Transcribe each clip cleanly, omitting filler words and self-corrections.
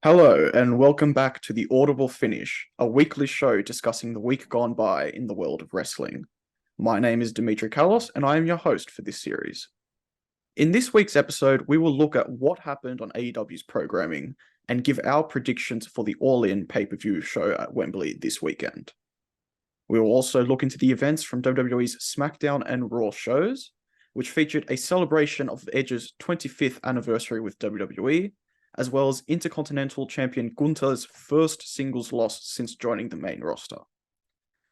Hello, and welcome back to the Audible Finish, a weekly show discussing the week gone by in the world of wrestling. My name is Dimitri Kalos, and I am your host for this series. In this week's episode, we will look at what happened on AEW's programming and give our predictions for the All In pay-per-view show at Wembley this weekend. We will also look into the events from WWE's SmackDown and Raw shows, which featured a celebration of Edge's 25th anniversary with WWE, as well as Intercontinental Champion Gunther's first singles loss since joining the main roster.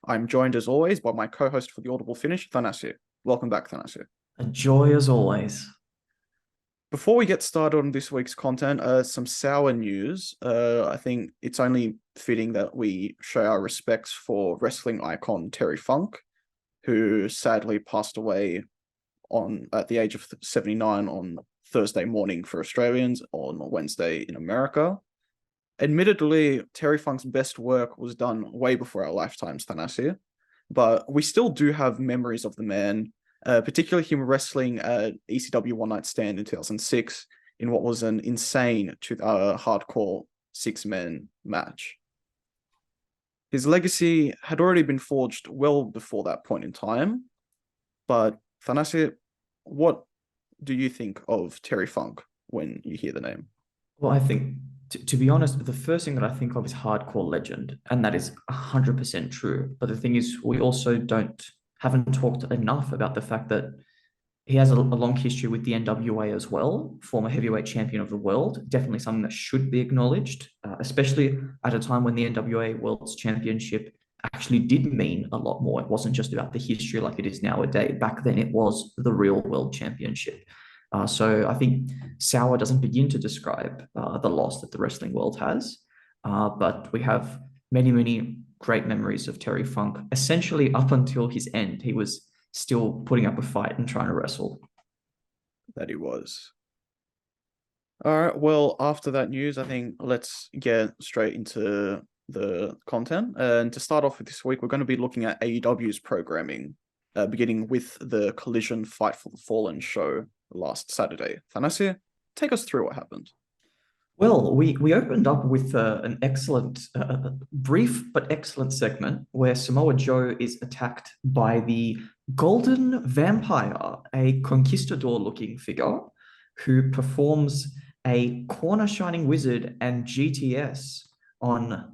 I'm joined as always by my co-host for the Audible Finish, Thanasi. Welcome back, Thanasi. A joy as always. Before we get started on this week's content, some sour news. I think it's only fitting that we show our respects for wrestling icon Terry Funk, who sadly passed away at the age of 79 on Thursday morning for Australians, on Wednesday in America. Admittedly, Terry Funk's best work was done way before our lifetimes, Thanasi, but we still do have memories of the man, particularly him wrestling at ECW One Night Stand in 2006 in what was an insane hardcore six-man match. His legacy had already been forged well before that point in time, but Thanasi, what do you think of Terry Funk when you hear the name? Well, I think, to be honest, the first thing that I think of is hardcore legend, and that is 100% true. But the thing is, we also haven't talked enough about the fact that he has a long history with the NWA as well, former heavyweight champion of the world. Definitely something that should be acknowledged, especially at a time when the NWA World's Championship actually did mean a lot more. It wasn't just about the history like it is nowadays. Back then, it was the real World Championship. So I think sour doesn't begin to describe the loss that the wrestling world has, but we have many, many great memories of Terry Funk. Essentially, up until his end, he was still putting up a fight and trying to wrestle. That he was. All right, well, after that news, I think let's get straight into the content. And to start off with this week, we're going to be looking at AEW's programming, beginning with the Collision Fight for the Fallen show last Saturday. Thanasi, take us through what happened. Well, we opened up with an excellent, brief but excellent segment where Samoa Joe is attacked by the Golden Vampire, a conquistador-looking figure who performs a corner shining wizard and GTS on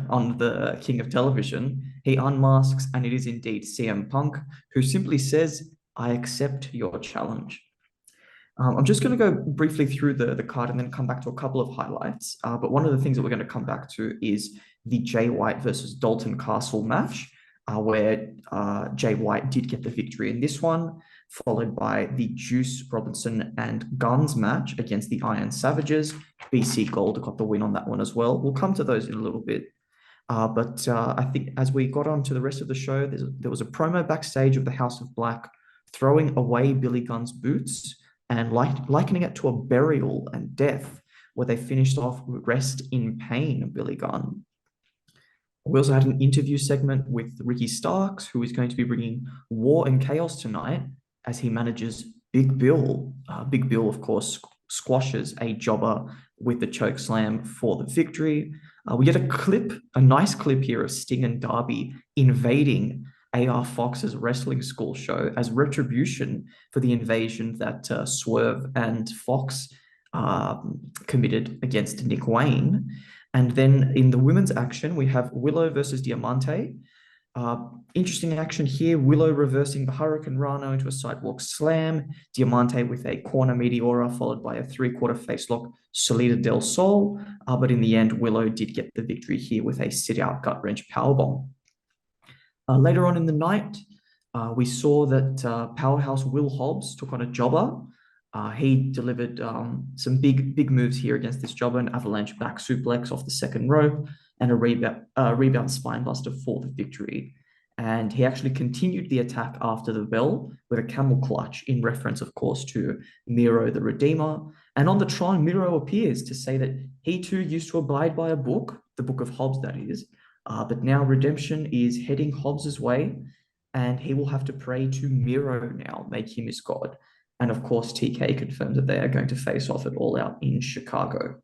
on the King of Television. He unmasks, and it is indeed CM Punk, who simply says, "I accept your challenge." I'm just going to go briefly through the card and then come back to a couple of highlights. But one of the things that we're going to come back to is the Jay White versus Dalton Castle match, where Jay White did get the victory in this one, followed by the Juice Robinson and Guns match against the Iron Savages. BC Gold got the win on that one as well. We'll come to those in a little bit. But I think as we got on to the rest of the show, there was a promo backstage of the House of Black throwing away Billy Gunn's boots and likening it to a burial and death, where they finished off with Rest in Pain, Billy Gunn. We also had an interview segment with Ricky Starks, who is going to be bringing war and chaos tonight as he manages Big Bill. Big Bill, of course, squashes a jobber with the choke slam for the victory. We get a nice clip here of Sting and Darby invading AR Fox's wrestling school show as retribution for the invasion that Swerve and Fox committed against Nick Wayne. And then in the women's action, we have Willow versus Diamante. Interesting action here. Willow reversing the Hurricane Rana into a sidewalk slam. Diamante with a corner Meteora followed by a three-quarter facelock Salida del Sol. But in the end, Willow did get the victory here with a sit-out gut-wrench powerbomb. Later on in the night, we saw that Powerhouse Will Hobbs took on a jobber. He delivered some big moves here against this jobber, an avalanche back suplex off the second rope and a rebound spine buster for the victory. And he actually continued the attack after the bell with a camel clutch in reference, of course, to Miro the Redeemer. And on the Tron, Miro appears to say that he too used to abide by a book, the Book of Hobbs, that is, but now redemption is heading Hobbs's way, and he will have to pray to Miro now, make him his god. And of course, TK confirmed that they are going to face off at All Out in Chicago.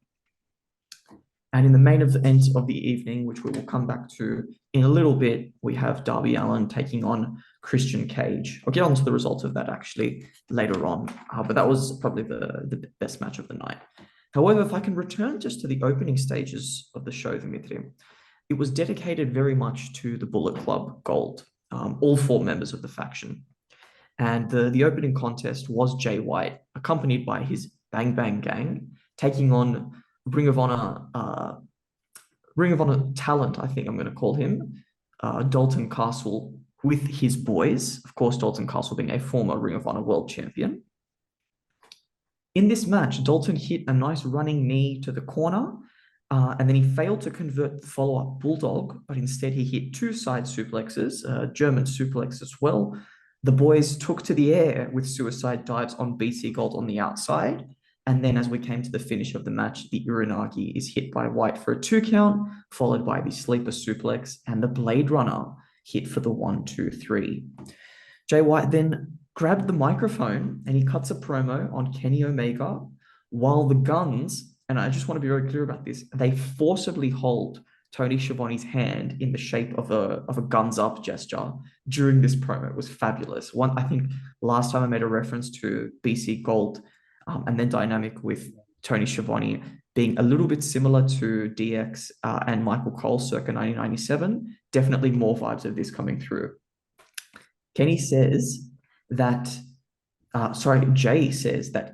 And in the main event of the evening, which we will come back to in a little bit, we have Darby Allin taking on Christian Cage. I'll get onto the results of that actually later on, but that was probably the best match of the night. However, if I can return just to the opening stages of the show, Dimitri, it was dedicated very much to the Bullet Club Gold, all four members of the faction. And the opening contest was Jay White, accompanied by his Bang Bang Gang, taking on Ring of Honor talent, I think I'm going to call him, Dalton Castle with his boys. Of course, Dalton Castle being a former Ring of Honor world champion. In this match, Dalton hit a nice running knee to the corner, and then he failed to convert the follow-up Bulldog, but instead he hit two side suplexes, German suplex as well. The boys took to the air with suicide dives on BC Gold on the outside. And then as we came to the finish of the match, the Uranagi is hit by White for a 2 count, followed by the sleeper suplex and the Blade Runner hit for the 1, 2, 3. Jay White then grabbed the microphone and he cuts a promo on Kenny Omega while the Guns, and I just want to be very clear about this, they forcibly hold Tony Schiavone's hand in the shape of a guns up gesture during this promo. It was fabulous. I think last time I made a reference to BC Gold and then dynamic with Tony Schiavone being a little bit similar to DX and Michael Cole circa 1997. Definitely more vibes of this coming through. Jay says that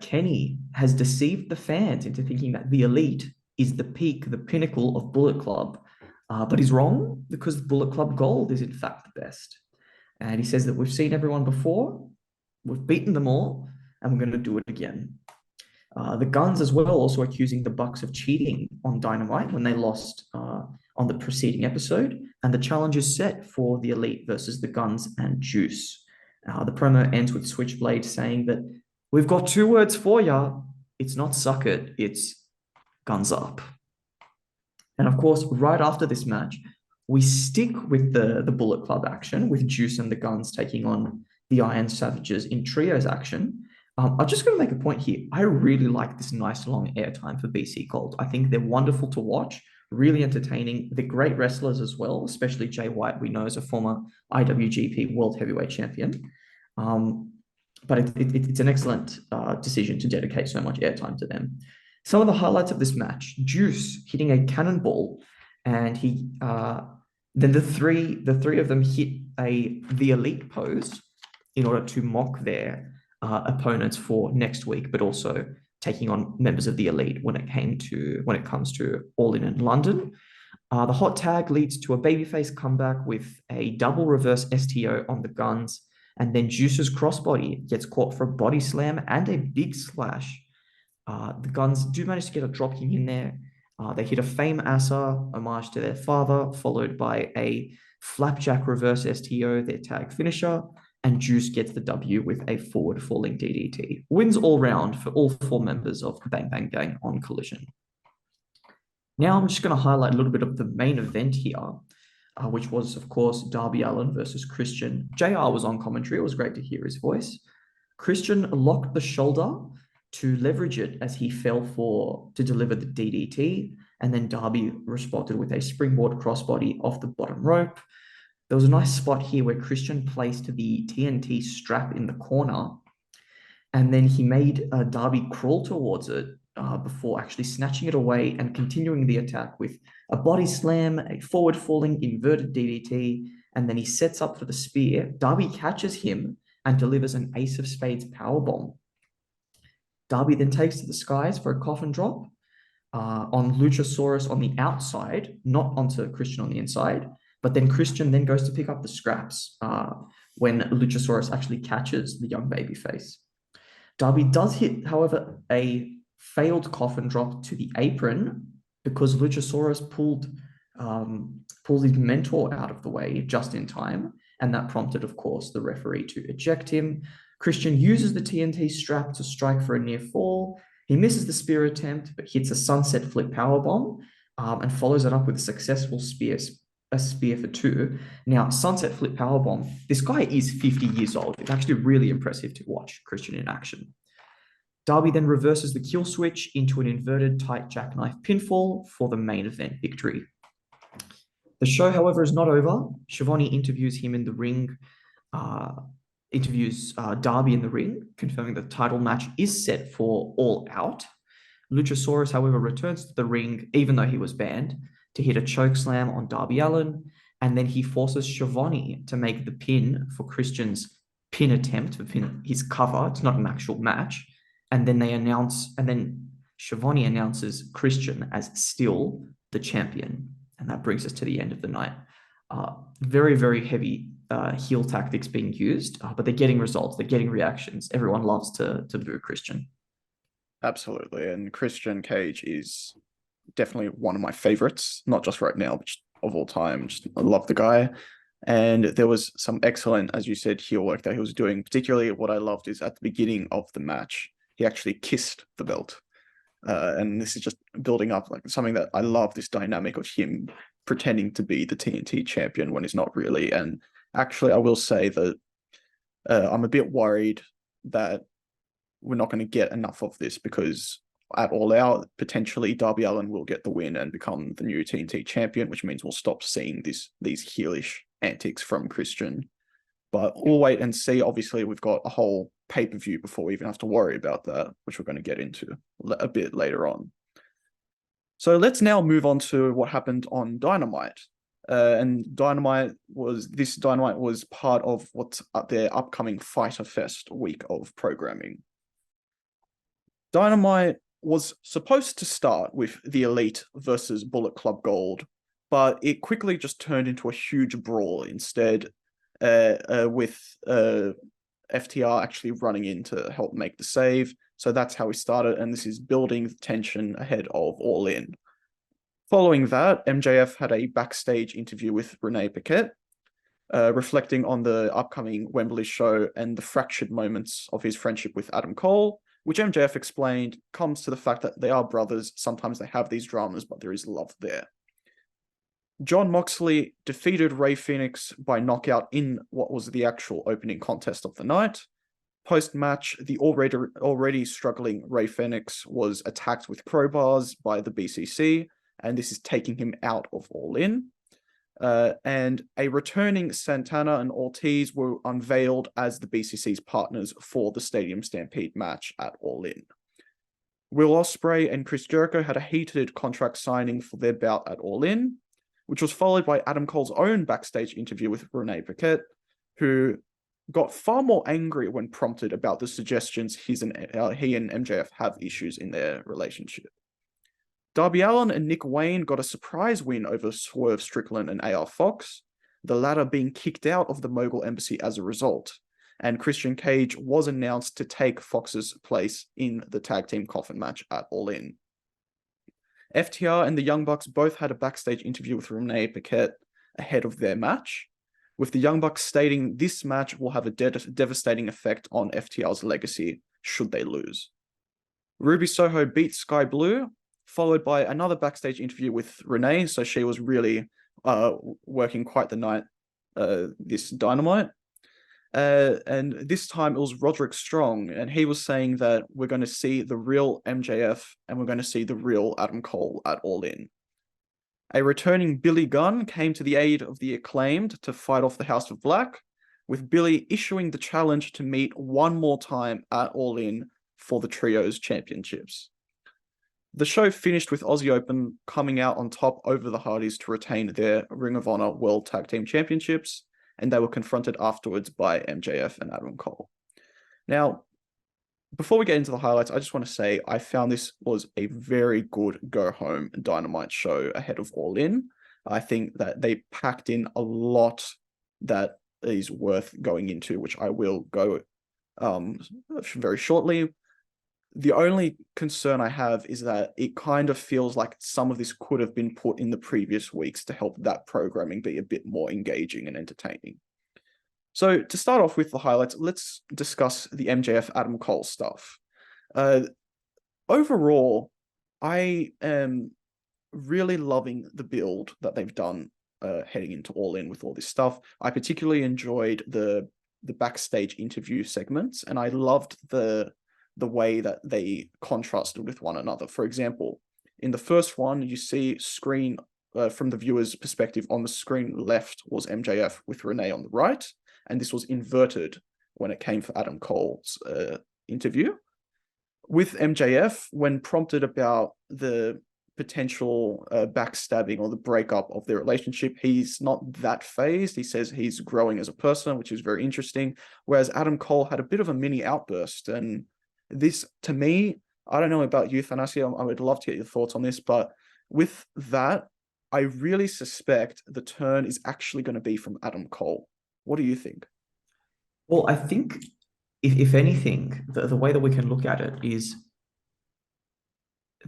Kenny has deceived the fans into thinking that the Elite is the peak, the pinnacle of Bullet Club, but he's wrong because Bullet Club Gold is in fact the best. And he says that we've seen everyone before, we've beaten them all, and we're going to do it again. The Guns as well also accusing the Bucks of cheating on Dynamite when they lost on the preceding episode, and the challenge is set for the Elite versus the Guns and Juice. The promo ends with Switchblade saying that we've got 2 words for you. It's not suck it, it's guns up. And of course, right after this match, we stick with the Bullet Club action with Juice and the Guns taking on the Iron Savages in trios action. I'm just going to make a point here. I really like this nice long airtime for BC Gold. I think they're wonderful to watch, really entertaining. They're great wrestlers as well, especially Jay White, we know as a former IWGP World Heavyweight Champion. But it's an excellent decision to dedicate so much airtime to them. Some of the highlights of this match: Juice hitting a cannonball, and then the three of them hit the Elite pose in order to mock their opponents for next week, but also taking on members of the Elite when it comes to All In London. The hot tag leads to a babyface comeback with a double reverse STO on the Guns, and then Juice's crossbody gets caught for a body slam and a big splash. The Guns do manage to get a dropkick in there. They hit a Fame Asa, homage to their father, followed by a flapjack reverse STO, their tag finisher, and Juice gets the W with a forward falling DDT. Wins all round for all 4 members of the Bang Bang Gang on Collision. Now I'm just going to highlight a little bit of the main event here, which was, of course, Darby Allin versus Christian. JR was on commentary. It was great to hear his voice. Christian locked the shoulder to leverage it as he fell to deliver the DDT, and then Darby responded with a springboard crossbody off the bottom rope. There was a nice spot here where Christian placed the TNT strap in the corner, and then he made Darby crawl towards it before actually snatching it away and continuing the attack with a body slam, a forward falling inverted DDT, and then he sets up for the spear. Darby catches him and delivers an Ace of Spades powerbomb. Darby then takes to the skies for a coffin drop on Luchasaurus on the outside, not onto Christian on the inside. But then Christian then goes to pick up the scraps when Luchasaurus actually catches the young babyface. Darby does hit, however, a failed coffin drop to the apron because Luchasaurus pulled his mentor out of the way just in time, and that prompted, of course, the referee to eject him. Christian uses the TNT strap to strike for a near fall. He misses the spear attempt, but hits a sunset flip powerbomb and follows it up with a successful spear for 2. Now, sunset flip powerbomb, this guy is 50 years old. It's actually really impressive to watch Christian in action. Darby then reverses the kill switch into an inverted tight jackknife pinfall for the main event victory. The show, however, is not over. Schiavone interviews him in the ring, interviews Darby in the ring, confirming the title match is set for All Out. Luchasaurus, however, returns to the ring, even though he was banned, to hit a choke slam on Darby Allin, and then he forces Schiavone to make the pin for Christian's pin attempt, to pin his cover. It's not an actual match. And then Schiavone announces Christian as still the champion. And that brings us to the end of the night. Very, very heavy heel tactics being used, but they're getting results. They're getting reactions. Everyone loves to boo Christian. Absolutely. And Christian Cage is definitely one of my favorites, not just right now, but just of all time. Just I love the guy. And there was some excellent, as you said, heel work that he was doing. Particularly what I loved is at the beginning of the match, he actually kissed the belt. And this is just building up like something that I love, this dynamic of him pretending to be the TNT champion when he's not really. And actually, I will say that I'm a bit worried that we're not going to get enough of this, because at All Out, potentially Darby Allin will get the win and become the new TNT champion, which means we'll stop seeing these heelish antics from Christian. But we'll wait and see. Obviously, we've got a whole pay-per-view before we even have to worry about that, which we're going to get into a bit later on. So let's now move on to what happened on Dynamite. And Dynamite was part of what's their upcoming Fyter Fest week of programming. Dynamite was supposed to start with the Elite versus Bullet Club Gold, but it quickly just turned into a huge brawl instead, with FTR actually running in to help make the save. So that's how we started, and this is building the tension ahead of All In. Following that, MJF had a backstage interview with Renee Paquette, reflecting on the upcoming Wembley show and the fractured moments of his friendship with Adam Cole, which MJF explained comes to the fact that they are brothers. Sometimes they have these dramas, but there is love there. Jon Moxley defeated Rey Fenix by knockout in what was the actual opening contest of the night. Post-match, the already struggling Rey Fenix was attacked with crowbars by the BCC, and this is taking him out of All In. And a returning Santana and Ortiz were unveiled as the BCC's partners for the Stadium Stampede match at All In. Will Ospreay and Chris Jericho had a heated contract signing for their bout at All In, which was followed by Adam Cole's own backstage interview with Renee Paquette, who got far more angry when prompted about the suggestions he and MJF have issues in their relationship. Darby Allin and Nick Wayne got a surprise win over Swerve Strickland and AR Fox, the latter being kicked out of the Mogul Embassy as a result, and Christian Cage was announced to take Fox's place in the tag team coffin match at All In. FTR and the Young Bucks both had a backstage interview with Renee Paquette ahead of their match, with the Young Bucks stating this match will have a devastating effect on FTR's legacy should they lose. Ruby Soho beat Sky Blue, followed by another backstage interview with Renee, so she was really working quite the night this Dynamite. And this time it was Roderick Strong, and he was saying that we're going to see the real MJF and we're going to see the real Adam Cole at All In. A returning Billy Gunn came to the aid of the Acclaimed to fight off the House of Black, with Billy issuing the challenge to meet one more time at All In for the Trios Championships. The show finished with Aussie Open coming out on top over the Hardys to retain their Ring of Honor World Tag Team Championships, and they were confronted afterwards by MJF and Adam Cole. Now, before we get into the highlights, I just want to say I found this was a very good go-home Dynamite show ahead of All In. I think that they packed in a lot that is worth going into, which I will go very shortly. The only concern I have is that it kind of feels like some of this could have been put in the previous weeks to help that programming be a bit more engaging and entertaining. So to start off with the highlights, let's discuss the MJF Adam Cole stuff. Overall, I am really loving the build that they've done heading into All In with all this stuff. I particularly enjoyed the backstage interview segments, and I loved the the way that they contrasted with one another. For example, in the first one, you see screen from the viewer's perspective, on the screen left was MJF with Renee on the right, and this was inverted when it came for Adam Cole's interview. With MJF, when prompted about the potential backstabbing or the breakup of their relationship, he's not that phased. He says he's growing as a person, which is very interesting. Whereas Adam Cole had a bit of a mini outburst. And this, to me, I don't know about you, Thanasi, I would love to get your thoughts on this, but with that, I really suspect the turn is actually going to be from Adam Cole. What do you think? Well, I think if anything, the way that we can look at it is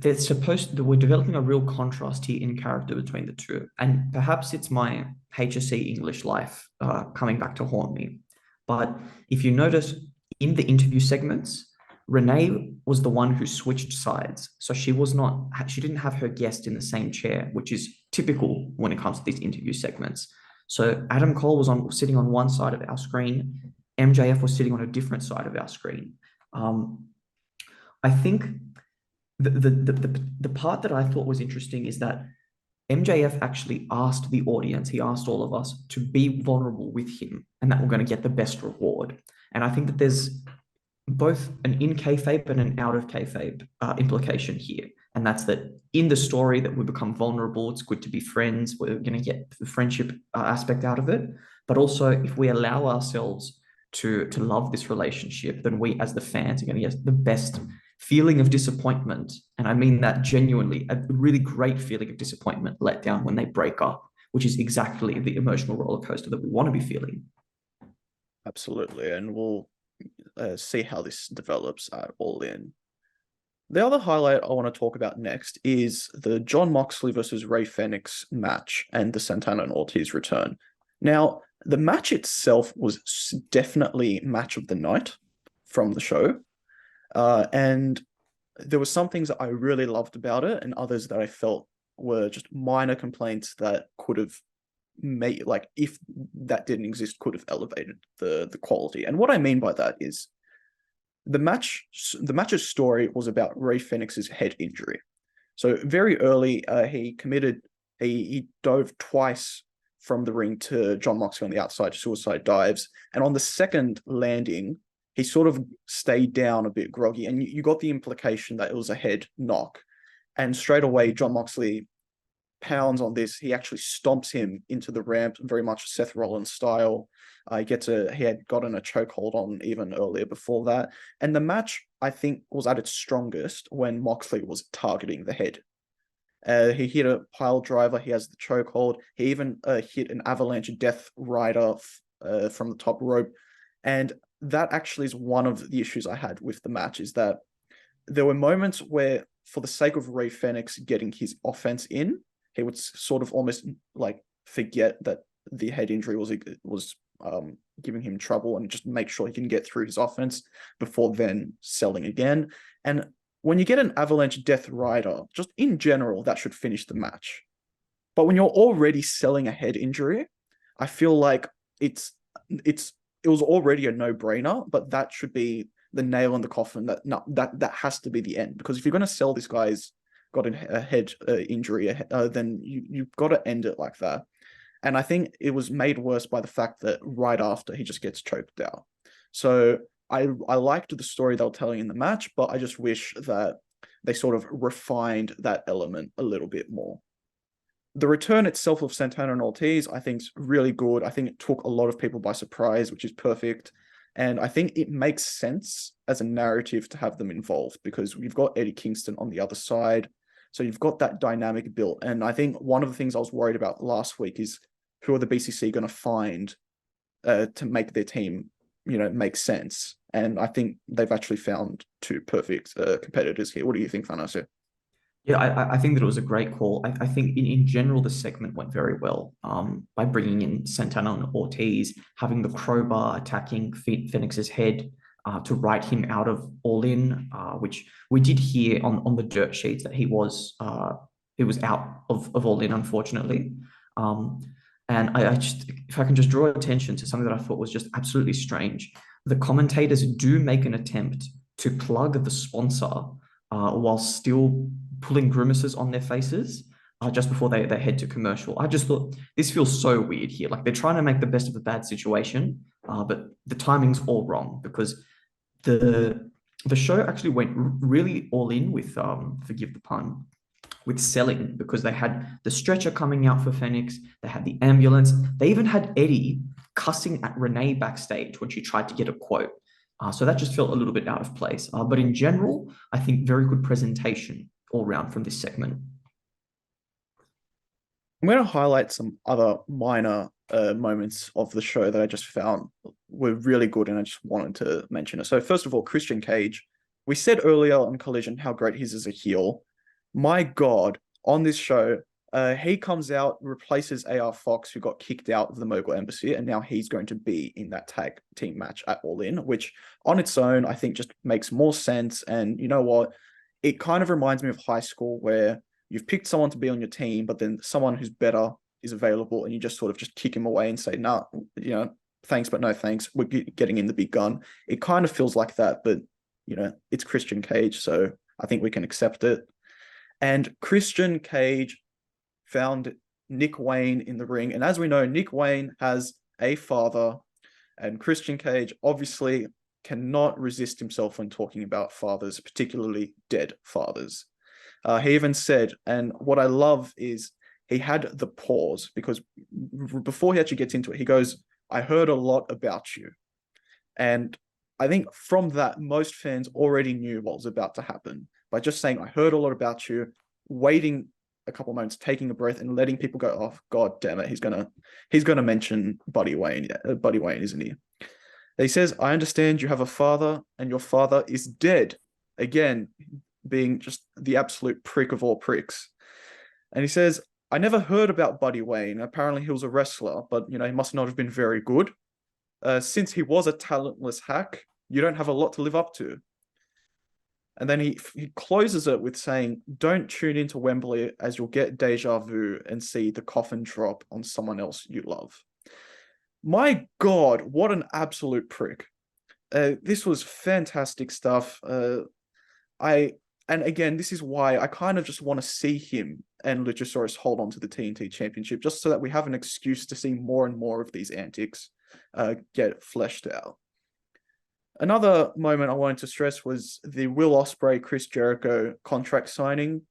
we're developing a real contrast here in character between the two. And perhaps it's my HSC English life coming back to haunt me. But if you notice in the interview segments, Renee was the one who switched sides. So she didn't have her guest in the same chair, which is typical when it comes to these interview segments. So Adam Cole was sitting on one side of our screen. MJF was sitting on a different side of our screen. I think the part that I thought was interesting is that MJF actually asked the audience, he asked all of us to be vulnerable with him, and that we're going to get the best reward. And I think that there's both an in kayfabe and an out of kayfabe implication here. And that's that in the story that we become vulnerable, it's good to be friends, we're going to get the friendship aspect out of it. But also, if we allow ourselves to love this relationship, then we as the fans are going to get the best feeling of disappointment. And I mean that genuinely, a really great feeling of disappointment, let down when they break up, which is exactly the emotional roller coaster that we want to be feeling. Absolutely. And we'll see how this develops at All In. The other highlight I want to talk about next is the Jon Moxley versus Rey Fenix match and the Santana and Ortiz return. Now, the match itself was definitely match of the night from the show. And there were some things that I really loved about it and others that I felt were just minor complaints that could have made, like, if that didn't exist, could have elevated the quality. And what I mean by that is the match's story was about Rey Fenix's head injury. So very early, he dove twice from the ring to Jon Moxley on the outside, suicide dives. And on the second landing, he sort of stayed down a bit groggy. And you got the implication that it was a head knock. And straight away, Jon Moxley pounds on this. He actually stomps him into the ramp, very much Seth Rollins style. He had gotten a chokehold on even earlier before that. And the match, I think, was at its strongest when Moxley was targeting the head. He hit a pile driver. He has the chokehold. He even hit an avalanche death rider from the top rope. And that actually is one of the issues I had with the match, is that there were moments where, for the sake of Rey Fenix getting his offense in, he would sort of almost like forget that the head injury was giving him trouble and just make sure he can get through his offense before then selling again. And when you get an avalanche death rider, just in general, that should finish the match. But when you're already selling a head injury, I feel like it was already a no-brainer, but that should be the nail in the coffin. That has to be the end, because if you're going to sell this guy's got a head injury, then you've got to end it like that. And I think it was made worse by the fact that right after, he just gets choked out. So I liked the story they were telling in the match, but I just wish that they sort of refined that element a little bit more. The return itself of Santana and Ortiz, I think, is really good. I think it took a lot of people by surprise, which is perfect. And I think it makes sense as a narrative to have them involved, because we've got Eddie Kingston on the other side. So you've got that dynamic built. And I think one of the things I was worried about last week is, who are the BCC going to find to make their team, make sense? And I think they've actually found two perfect competitors here. What do you think, Thanasi? Yeah, I think that it was a great call. I think in general, the segment went very well by bringing in Santana and Ortiz, having the crowbar attacking Fenix's head to write him out of All In, which we did hear on the dirt sheets that he was out of All In, unfortunately. And if I can just draw attention to something that I thought was just absolutely strange, the commentators do make an attempt to plug the sponsor while still pulling grimaces on their faces just before they head to commercial. I just thought this feels so weird here. Like they're trying to make the best of a bad situation, but the timing's all wrong because the show actually went really all in with forgive the pun, with selling, because they had the stretcher coming out for Phoenix, they had the ambulance, they even had Eddie cussing at Renee backstage when she tried to get a quote. So that just felt a little bit out of place. But in general, I think very good presentation all round from this segment. I'm going to highlight some other minor moments of the show that I just found were really good, and I just wanted to mention it. So first of all, Christian Cage. We said earlier on Collision how great he is as a heel. My God, on this show, he comes out, replaces AR Fox, who got kicked out of the Mogul Embassy, and now he's going to be in that tag team match at All In, which on its own, I think just makes more sense. And you know what? It kind of reminds me of high school where you've picked someone to be on your team, but then someone who's better is available, and you just sort of just kick him away and say, nah, thanks, but no thanks. We're getting in the big gun. It kind of feels like that, but, it's Christian Cage, so I think we can accept it. And Christian Cage found Nick Wayne in the ring. And as we know, Nick Wayne has a father, and Christian Cage obviously cannot resist himself when talking about fathers, particularly dead fathers. He even said, and what I love is he had the pause, because before he actually gets into it, he goes, I heard a lot about you. And I think from that, most fans already knew what was about to happen by just saying, I heard a lot about you, waiting a couple moments, taking a breath, and letting people go, oh, God damn it, he's gonna mention Buddy Wayne, isn't he? He says, I understand you have a father, and your father is dead. Again, being just the absolute prick of all pricks. And he says, I never heard about Buddy Wayne. Apparently he was a wrestler, but he must not have been very good. Since he was a talentless hack, you don't have a lot to live up to. And then he closes it with saying, don't tune into Wembley, as you'll get deja vu and see the coffin drop on someone else you love. My God, what an absolute prick. This was fantastic stuff. And again, this is why I kind of just want to see him and Luchasaurus hold on to the TNT Championship, just so that we have an excuse to see more and more of these antics get fleshed out. Another moment I wanted to stress was the Will Ospreay, Chris Jericho contract signing.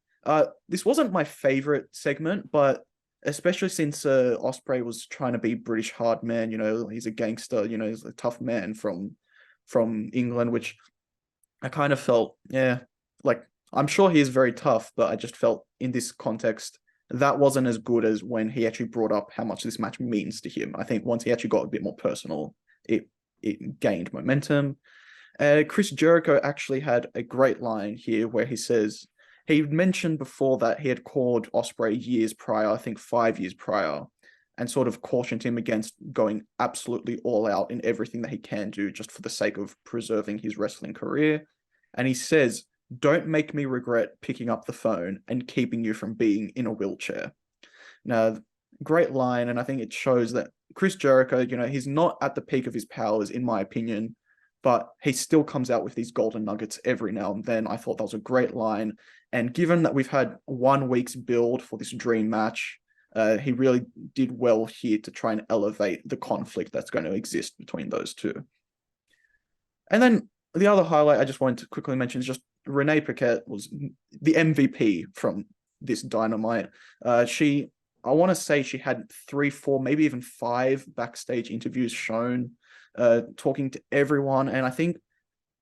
This wasn't my favorite segment, but especially since Ospreay was trying to be British hard man, he's a gangster, he's a tough man from England, which I kind of felt, like, I'm sure he is very tough, but I just felt in this context, that wasn't as good as when he actually brought up how much this match means to him. I think once he actually got a bit more personal, it gained momentum. Chris Jericho actually had a great line here where he says, he mentioned before that he had called Ospreay years prior, I think 5 years prior, and sort of cautioned him against going absolutely all out in everything that he can do just for the sake of preserving his wrestling career. And he says, don't make me regret picking up the phone and keeping you from being in a wheelchair. Now, great line, and I think it shows that Chris Jericho, he's not at the peak of his powers, in my opinion, but he still comes out with these golden nuggets every now and then. I thought that was a great line. And given that we've had 1 week's build for this dream match, he really did well here to try and elevate the conflict that's going to exist between those two. And then the other highlight I just wanted to quickly mention is just Renee Paquette was the MVP from this Dynamite. I want to say she had 3, 4, maybe even 5 backstage interviews shown, talking to everyone. And I think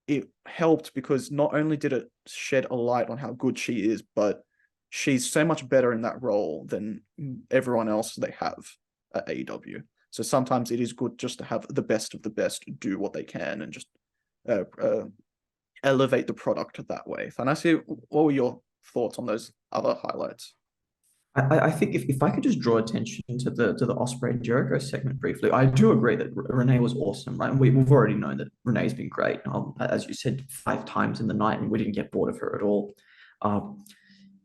it helped because not only did it shed a light on how good she is, but she's so much better in that role than everyone else they have at AEW. So sometimes it is good just to have the best of the best do what they can and just elevate the product that way. Thanasi, what were your thoughts on those other highlights? I think if I could just draw attention to the Ospreay Jericho segment briefly, I do agree that Renee was awesome, right? And we've already known that Renee's been great, as you said, 5 times in the night, and we didn't get bored of her at all.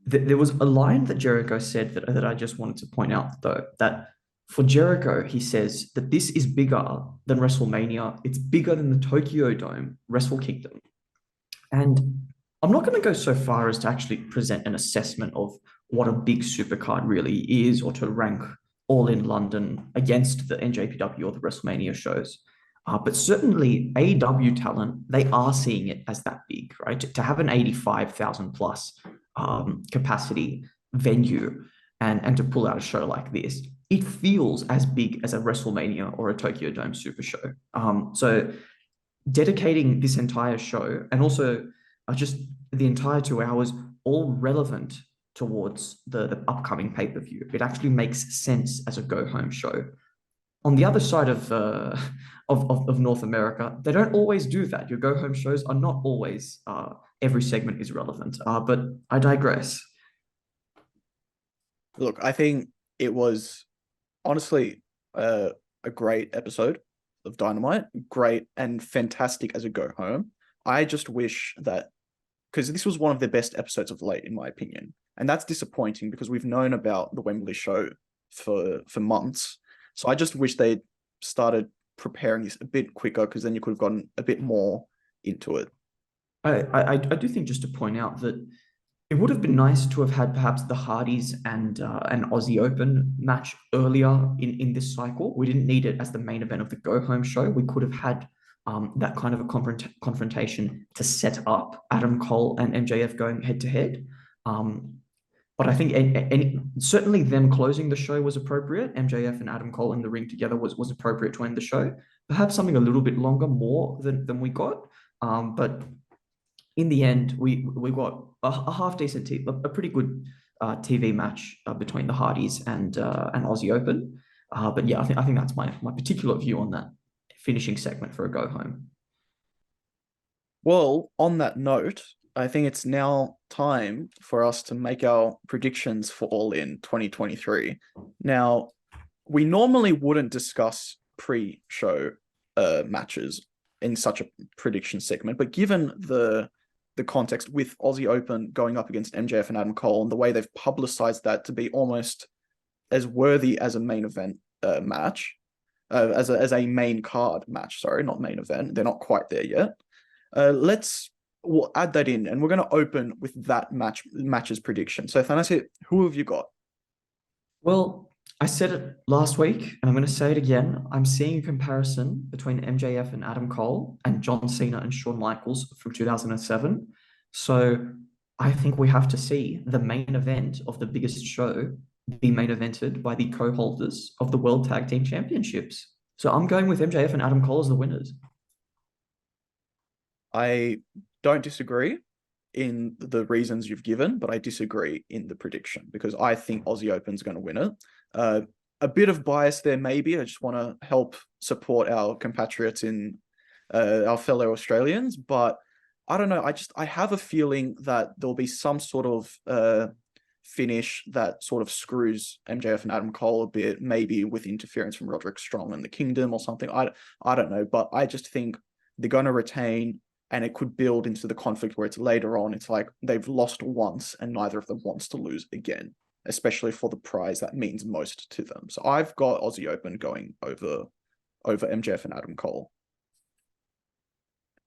There was a line that Jericho said that I just wanted to point out, though, that for Jericho, he says that this is bigger than WrestleMania. It's bigger than the Tokyo Dome, Wrestle Kingdom. And I'm not going to go so far as to actually present an assessment of what a big supercard really is, or to rank All in London against the NJPW or the WrestleMania shows. But certainly AEW talent, they are seeing it as that big, right? To have an 85,000 plus capacity venue and to pull out a show like this, it feels as big as a WrestleMania or a Tokyo Dome Super Show. So dedicating this entire show and also just the entire 2 hours all relevant towards the upcoming pay-per-view. It actually makes sense as a go-home show. On the other side of North America, they don't always do that. Your go-home shows are not always every segment is relevant. But I digress. Look, I think it was honestly a great episode of Dynamite, great and fantastic as a go home. I just wish that, because this was one of the best episodes of late, in my opinion, and that's disappointing because we've known about the Wembley show for months. So I just wish they started preparing this a bit quicker, because then you could have gotten a bit more into it. I do think, just to point out, that it would have been nice to have had perhaps the Hardys and an Aussie Open match earlier in this cycle. We didn't need it as the main event of the go home show. We could have had that kind of a confrontation to set up Adam Cole and MJF going head to head. But I think certainly them closing the show was appropriate. MJF and Adam Cole in the ring together was appropriate to end the show. Perhaps something a little bit longer, more than we got. But in the end, we got a half decent, a pretty good TV match between the Hardys and Aussie Open. But yeah, I think that's my particular view on that finishing segment for a go home. Well, on that note, I think it's now time for us to make our predictions for All In 2023. Now, we normally wouldn't discuss pre-show matches in such a prediction segment, but given the context with Aussie Open going up against MJF and Adam Cole and the way they've publicized that to be almost as worthy as a main event match, as a main card match, sorry, not main event. They're not quite there yet. We'll add that in, and we're going to open with that match's prediction. So, Thanasi, who have you got? Well, I said it last week, and I'm going to say it again. I'm seeing a comparison between MJF and Adam Cole and John Cena and Shawn Michaels from 2007. So I think we have to see the main event of the biggest show be main evented by the co-holders of the World Tag Team Championships. So I'm going with MJF and Adam Cole as the winners. I don't disagree in the reasons you've given, but I disagree in the prediction, because I think Aussie Open's going to win it. A bit of bias there, maybe. I just want to help support our compatriots in our fellow Australians, but I don't know. I have a feeling that there'll be some sort of finish that sort of screws MJF and Adam Cole a bit, maybe with interference from Roderick Strong and the Kingdom or something. I don't know, but I just think they're going to retain, and it could build into the conflict where it's later on. It's like they've lost once and neither of them wants to lose again, especially for the prize that means most to them. So I've got Aussie Open going over MJF and Adam Cole.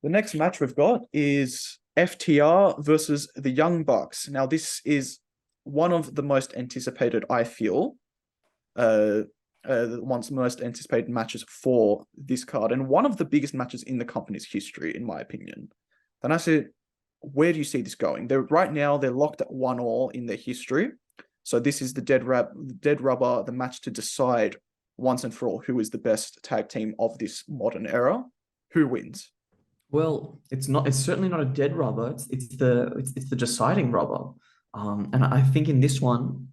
The next match we've got is FTR versus the Young Bucks. Now, this is one of the most anticipated, I feel, one's most anticipated matches for this card, and one of the biggest matches in the company's history, in my opinion. And I said, where do you see this going? Right now they're locked at 1-1 in their history. So this is the dead rubber, the match to decide once and for all who is the best tag team of this modern era. Who wins? Well, it's certainly not a dead rubber. It's the deciding rubber. And I think in this one,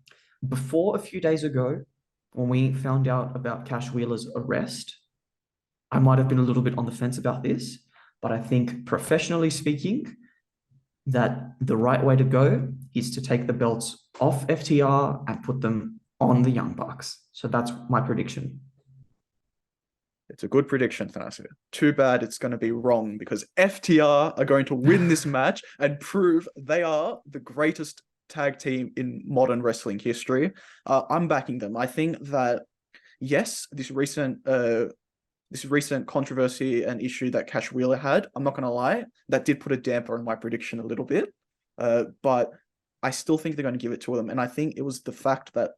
before a few days ago, when we found out about Cash Wheeler's arrest, I might have been a little bit on the fence about this, but I think, professionally speaking, that the right way to go is to take the belts off FTR and put them on the Young Bucks. So that's my prediction. It's a good prediction, Thanasi. Too bad it's going to be wrong, because FTR are going to win this match and prove they are the greatest tag team in modern wrestling history. I'm backing them. I think that, yes, this recent this recent controversy and issue that Cash Wheeler had, I'm not gonna lie, that did put a damper on my prediction a little bit. But I still think they're going to give it to them. And I think it was the fact that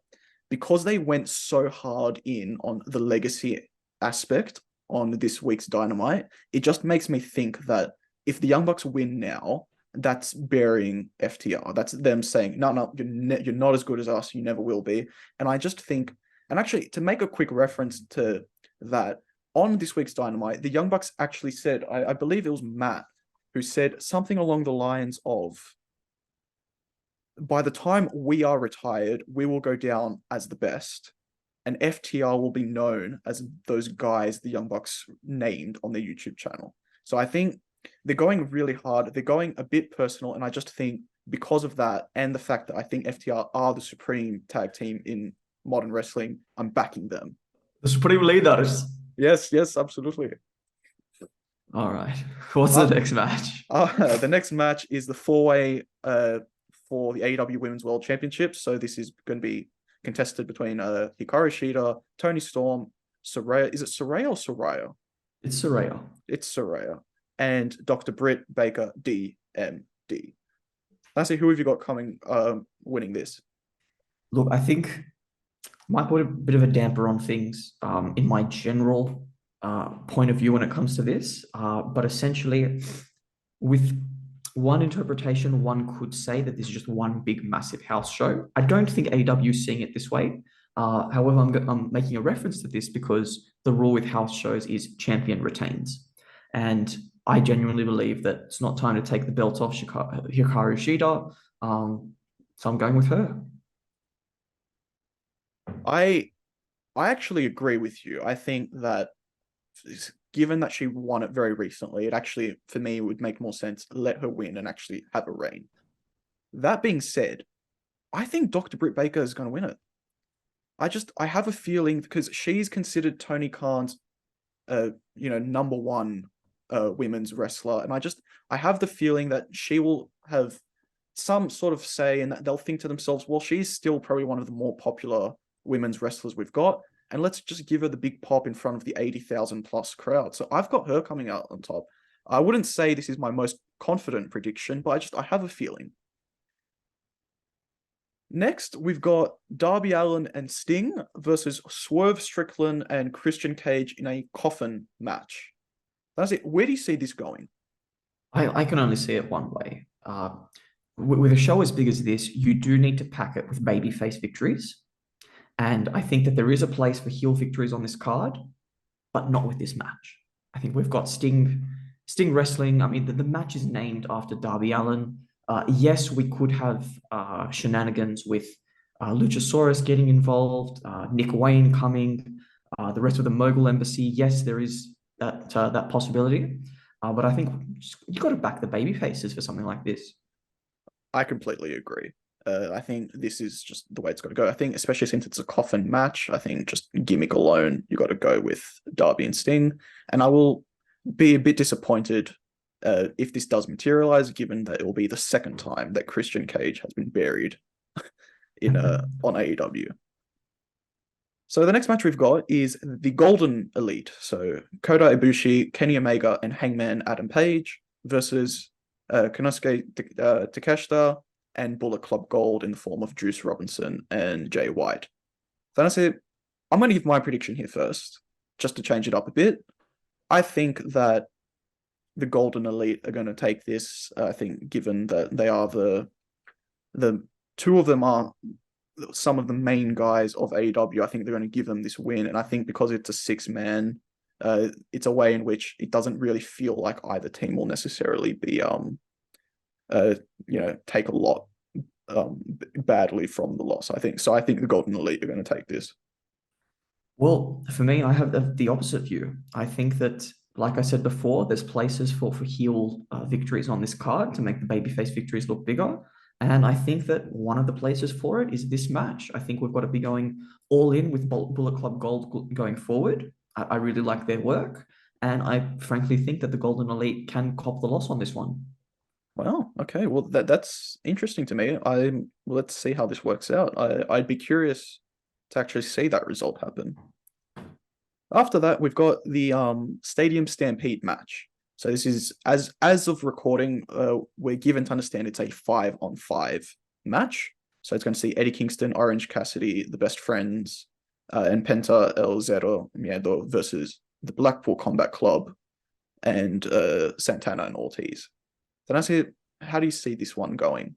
because they went so hard in on the legacy aspect on this week's Dynamite, it just makes me think that if the Young Bucks win now, that's burying FTR. That's them saying, no, you're not as good as us. You never will be. And I just think, and actually, to make a quick reference to that, on this week's Dynamite, the Young Bucks actually said, I believe it was Matt, who said something along the lines of, by the time we are retired, we will go down as the best, and FTR will be known as those guys the Young Bucks named on their YouTube channel. So I think they're going really hard. They're going a bit personal, and I just think because of that and the fact that I think FTR are the supreme tag team in modern wrestling, I'm backing them. The Supreme Leaders. Yes, absolutely. All right. What's the next match? The next match is the four-way for the AEW Women's World Championship. So this is going to be contested between Hikaru Shida, Toni Storm, Saraya. Is it Saraya or Soraya? It's Saraya. It's Saraya. And Dr. Britt Baker, DMD. Nancy, who have you got coming, winning this? Look, I think might put a bit of a damper on things in my general point of view when it comes to this. But essentially, with one interpretation, one could say that this is just one big, massive house show. I don't think AEW is seeing it this way. However, I'm making a reference to this because the rule with house shows is champion retains. And I genuinely believe that it's not time to take the belt off Hikaru Shida. So I'm going with her. I actually agree with you. I think that given that she won it very recently, it actually, for me, would make more sense let her win and actually have a reign. That being said, I think Dr. Britt Baker is going to win it. I have a feeling because she's considered Tony Khan's, number one women's wrestler, and I have the feeling that she will have some sort of say, and that they'll think to themselves, well, she's still probably one of the more popular women's wrestlers we've got, and let's just give her the big pop in front of the 80,000 plus crowd. So I've got her coming out on top. I wouldn't say this is my most confident prediction, but I have a feeling. Next, we've got Darby Allin and Sting versus Swerve Strickland and Christian Cage in a coffin match. That's it. Where do you see this going? I can only see it one way. With a show as big as this, you do need to pack it with babyface victories. And I think that there is a place for heel victories on this card, but not with this match. I think we've got Sting wrestling. I mean, the match is named after Darby Allin. Yes, we could have shenanigans with Luchasaurus getting involved, Nick Wayne coming, the rest of the Mogul Embassy. Yes, there is that possibility. But I think you got to back the baby faces for something like this. I completely agree. I think this is just the way it's got to go. I think, especially since it's a coffin match, I think just gimmick alone, you got to go with Darby and Sting. And I will be a bit disappointed if this does materialize, given that it will be the second time that Christian Cage has been buried on AEW. So the next match we've got is the Golden Elite. So Kota Ibushi, Kenny Omega, and Hangman Adam Page versus Konosuke Takeshita and Bullet Club Gold in the form of Juice Robinson and Jay White. So honestly, I'm going to give my prediction here first, just to change it up a bit. I think that the Golden Elite are going to take this. I think, given that they are the two of them are some of the main guys of AEW, I think they're going to give them this win. And I think because it's a 6-man, it's a way in which it doesn't really feel like either team will necessarily be take a lot badly from the loss. I think the Golden Elite are going to take this. Well, for me, I have the opposite view. I think that, like I said before, there's places for heel victories on this card to make the babyface victories look bigger. And I think that one of the places for it is this match. I think we've got to be going all in with Bullet Club Gold going forward. I really like their work. And I frankly think that the Golden Elite can cop the loss on this one. Well, okay. Well, that's interesting to me. Let's see how this works out. I'd be curious to actually see that result happen. After that, we've got the Stadium Stampede match. So this is as of recording, we're given to understand it's a 5-on-5 match. So it's going to see Eddie Kingston, Orange Cassidy, the Best Friends, and Penta El Zero Miedo versus the Blackpool Combat Club and Santana and Ortiz. Then I say, how do you see this one going?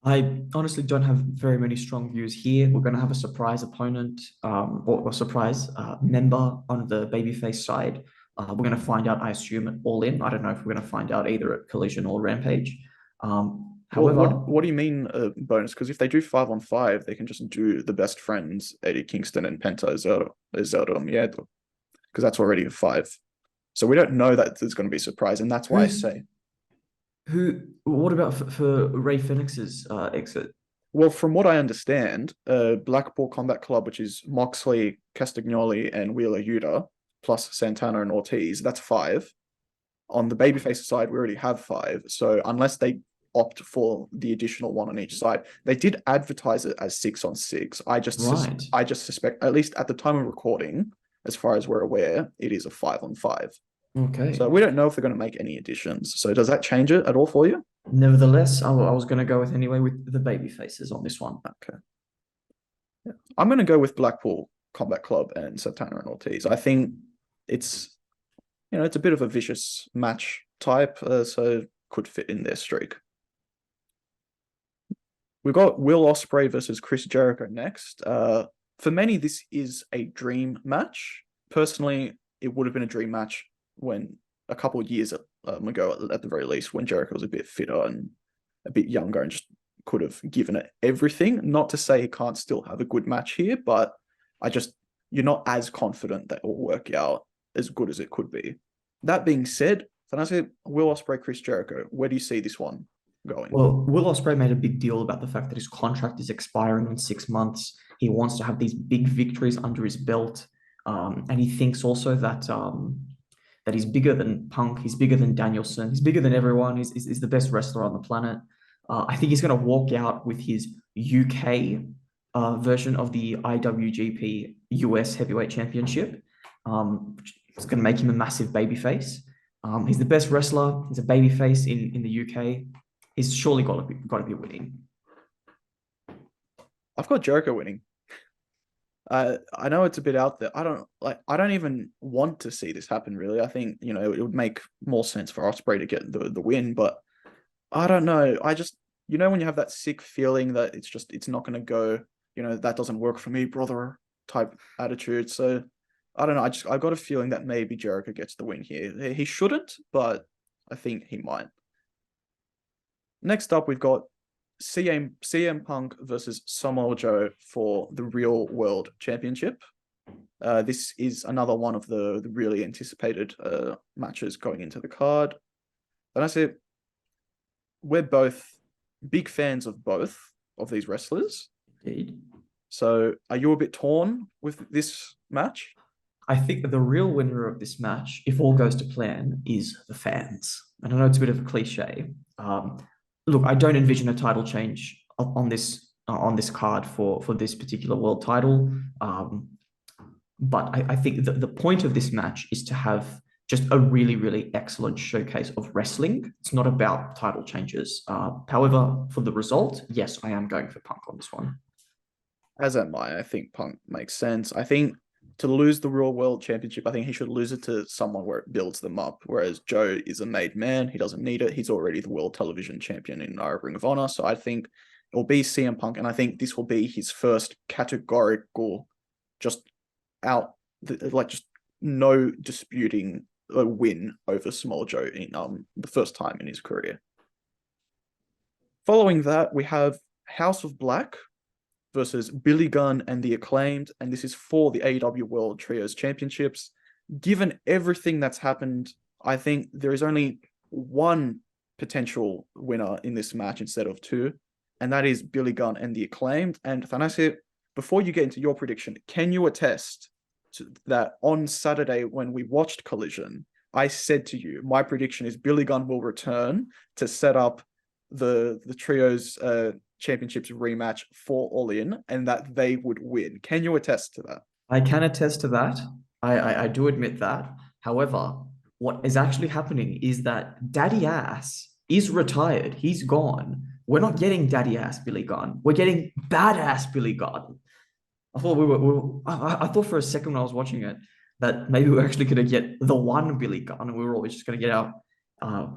I honestly don't have very many strong views here. We're going to have a surprise opponent, or surprise member on the babyface side. We're going to find out, I assume, at All In. I don't know if we're going to find out either at Collision or Rampage. Well, However, what do you mean bonus? Because if they do 5-on-5, they can just do the Best Friends, Eddie Kingston and Penta Zero Miedo, because that's already a 5. So we don't know that there's going to be a surprise, and that's why I who's say, what about for Ray Phoenix's exit? well, from what I understand, Blackpool Combat Club, which is Moxley, Castagnoli, and Wheeler Yuta, plus Santana and Ortiz, that's 5. On the babyface side, we already have 5. So unless they opt for the additional one on each side, they did advertise it as 6-on-6. Right. I just suspect, at least at the time of recording, as far as we're aware, it is a 5-on-5. Okay. So we don't know if they're going to make any additions. So does that change it at all for you? Nevertheless, I was going to go with anyway with the baby faces on this one. Okay. Yeah. I'm going to go with Blackpool Combat Club and Santana and Ortiz. I think it's, it's a bit of a vicious match type, so could fit in their streak. We've got Will Ospreay versus Chris Jericho next. For many, this is a dream match. Personally, it would have been a dream match when a couple of years ago, at the very least, when Jericho was a bit fitter and a bit younger and just could have given it everything. Not to say he can't still have a good match here, but you're not as confident that it will work out as good as it could be. That being said, then I say Will Ospreay, Chris Jericho. Where do you see this one going? Well, Will Ospreay made a big deal about the fact that his contract is expiring in 6 months. He wants to have these big victories under his belt, and he thinks also that he's bigger than Punk. He's bigger than Danielson. He's bigger than everyone. He's the best wrestler on the planet. I think he's going to walk out with his UK version of the IWGP US Heavyweight Championship. It's going to make him a massive babyface. He's the best wrestler. He's a babyface in the UK. He's surely got to be winning. I've got Jericho winning. I know it's a bit out there. I don't even want to see this happen, really. I think, it would make more sense for Ospreay to get the win, but I don't know. I just, when you have that sick feeling that it's not going to go, that doesn't work for me, brother type attitude. So I don't know. I got a feeling that maybe Jericho gets the win here. He shouldn't, but I think he might. Next up, we've got CM Punk versus Samoa Joe for the Real World Championship. This is another one of the really anticipated matches going into the card. And I say we're both big fans of both of these wrestlers. Indeed. So are you a bit torn with this match? I think that the real winner of this match, if all goes to plan, is the fans. And I know it's a bit of a cliche. Look, I don't envision a title change on this card for this particular world title. But I think that the point of this match is to have just a really, really excellent showcase of wrestling. It's not about title changes. However, for the result, yes, I am going for Punk on this one. As am I. I think Punk makes sense. I think to lose the Real World Championship, I think he should lose it to someone where it builds them up. Whereas Joe is a made man. He doesn't need it. He's already the World Television Champion in Ring of Honor. So I think it will be CM Punk. And I think this will be his first categorical, just no disputing a win over Samoa Joe in the first time in his career. Following that, we have House of Black versus Billy Gunn and the Acclaimed, and this is for the AEW World Trios Championships. Given everything that's happened, I think there is only one potential winner in this match instead of two, and that is Billy Gunn and the Acclaimed. And Thanasi, before you get into your prediction, can you attest to that on Saturday when we watched Collision, I said to you, my prediction is Billy Gunn will return to set up the trios championships rematch for All In, and that they would win. Can you attest to that? I can attest to that. I do admit that. However, what is actually happening is that Daddy Ass is retired. He's gone. We're not getting Daddy Ass Billy Gunn. We're getting Badass Billy Gunn. I thought I thought for a second when I was watching it that maybe we're actually going to get the one Billy Gunn and we were always just going to get uh,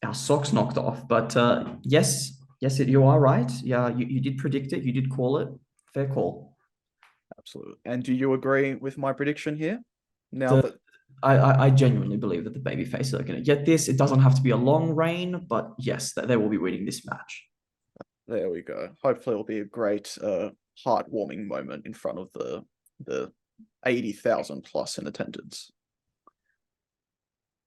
our socks knocked off. But yes, you are right. Yeah, you did predict it. You did call it. Fair call. Absolutely. And do you agree with my prediction here? Now The that I genuinely believe that the baby faces are going to get this. It doesn't have to be a long reign, but yes, that they will be winning this match. there we go. Hopefully it'll be a great heartwarming moment in front of the 80,000 plus in attendance.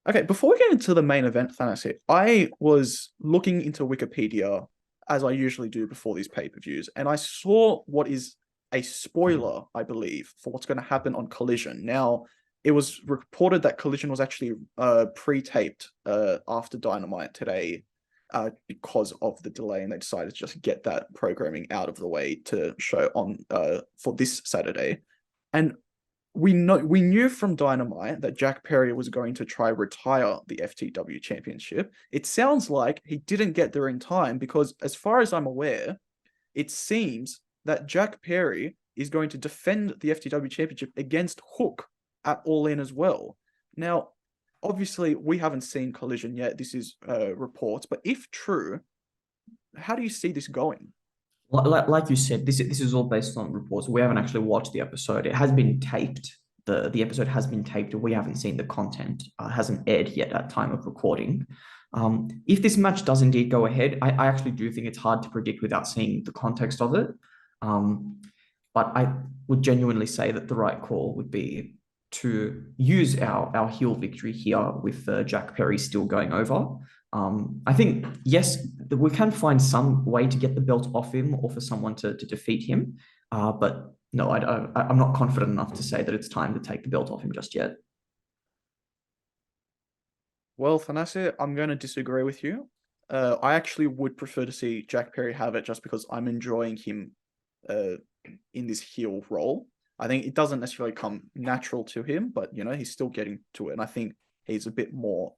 Okay, before we get into the main event, Thanasi, I was looking into Wikipedia as I usually do before these pay-per-views, and I saw what is a spoiler, I believe, for what's going to happen on Collision. Now, it was reported that Collision was actually pre-taped after Dynamite today because of the delay, and they decided to just get that programming out of the way to show on for this Saturday. And we knew from Dynamite that Jack Perry was going to try retire the FTW championship. It sounds like he didn't get there in time because, as far as I'm aware, it seems that Jack Perry is going to defend the FTW championship against Hook at All In as well. Now, obviously, we haven't seen Collision yet. This is reports, but if true, how do you see this going? Like you said, this is all based on reports. We haven't actually watched the episode. It has been taped. The episode has been taped. We haven't seen the content. Hasn't aired yet at time of recording. If this match does indeed go ahead, I actually do think it's hard to predict without seeing the context of it. But I would genuinely say that the right call would be to use our heel victory here with Jack Perry still going over. I think, yes, we can find some way to get the belt off him or for someone to defeat him. But no, I'm not confident enough to say that it's time to take the belt off him just yet. Well, Thanasi, I'm going to disagree with you. I actually would prefer to see Jack Perry have it just because I'm enjoying him uh, in this heel role. I think it doesn't necessarily come natural to him, but he's still getting to it, and I think he's a bit more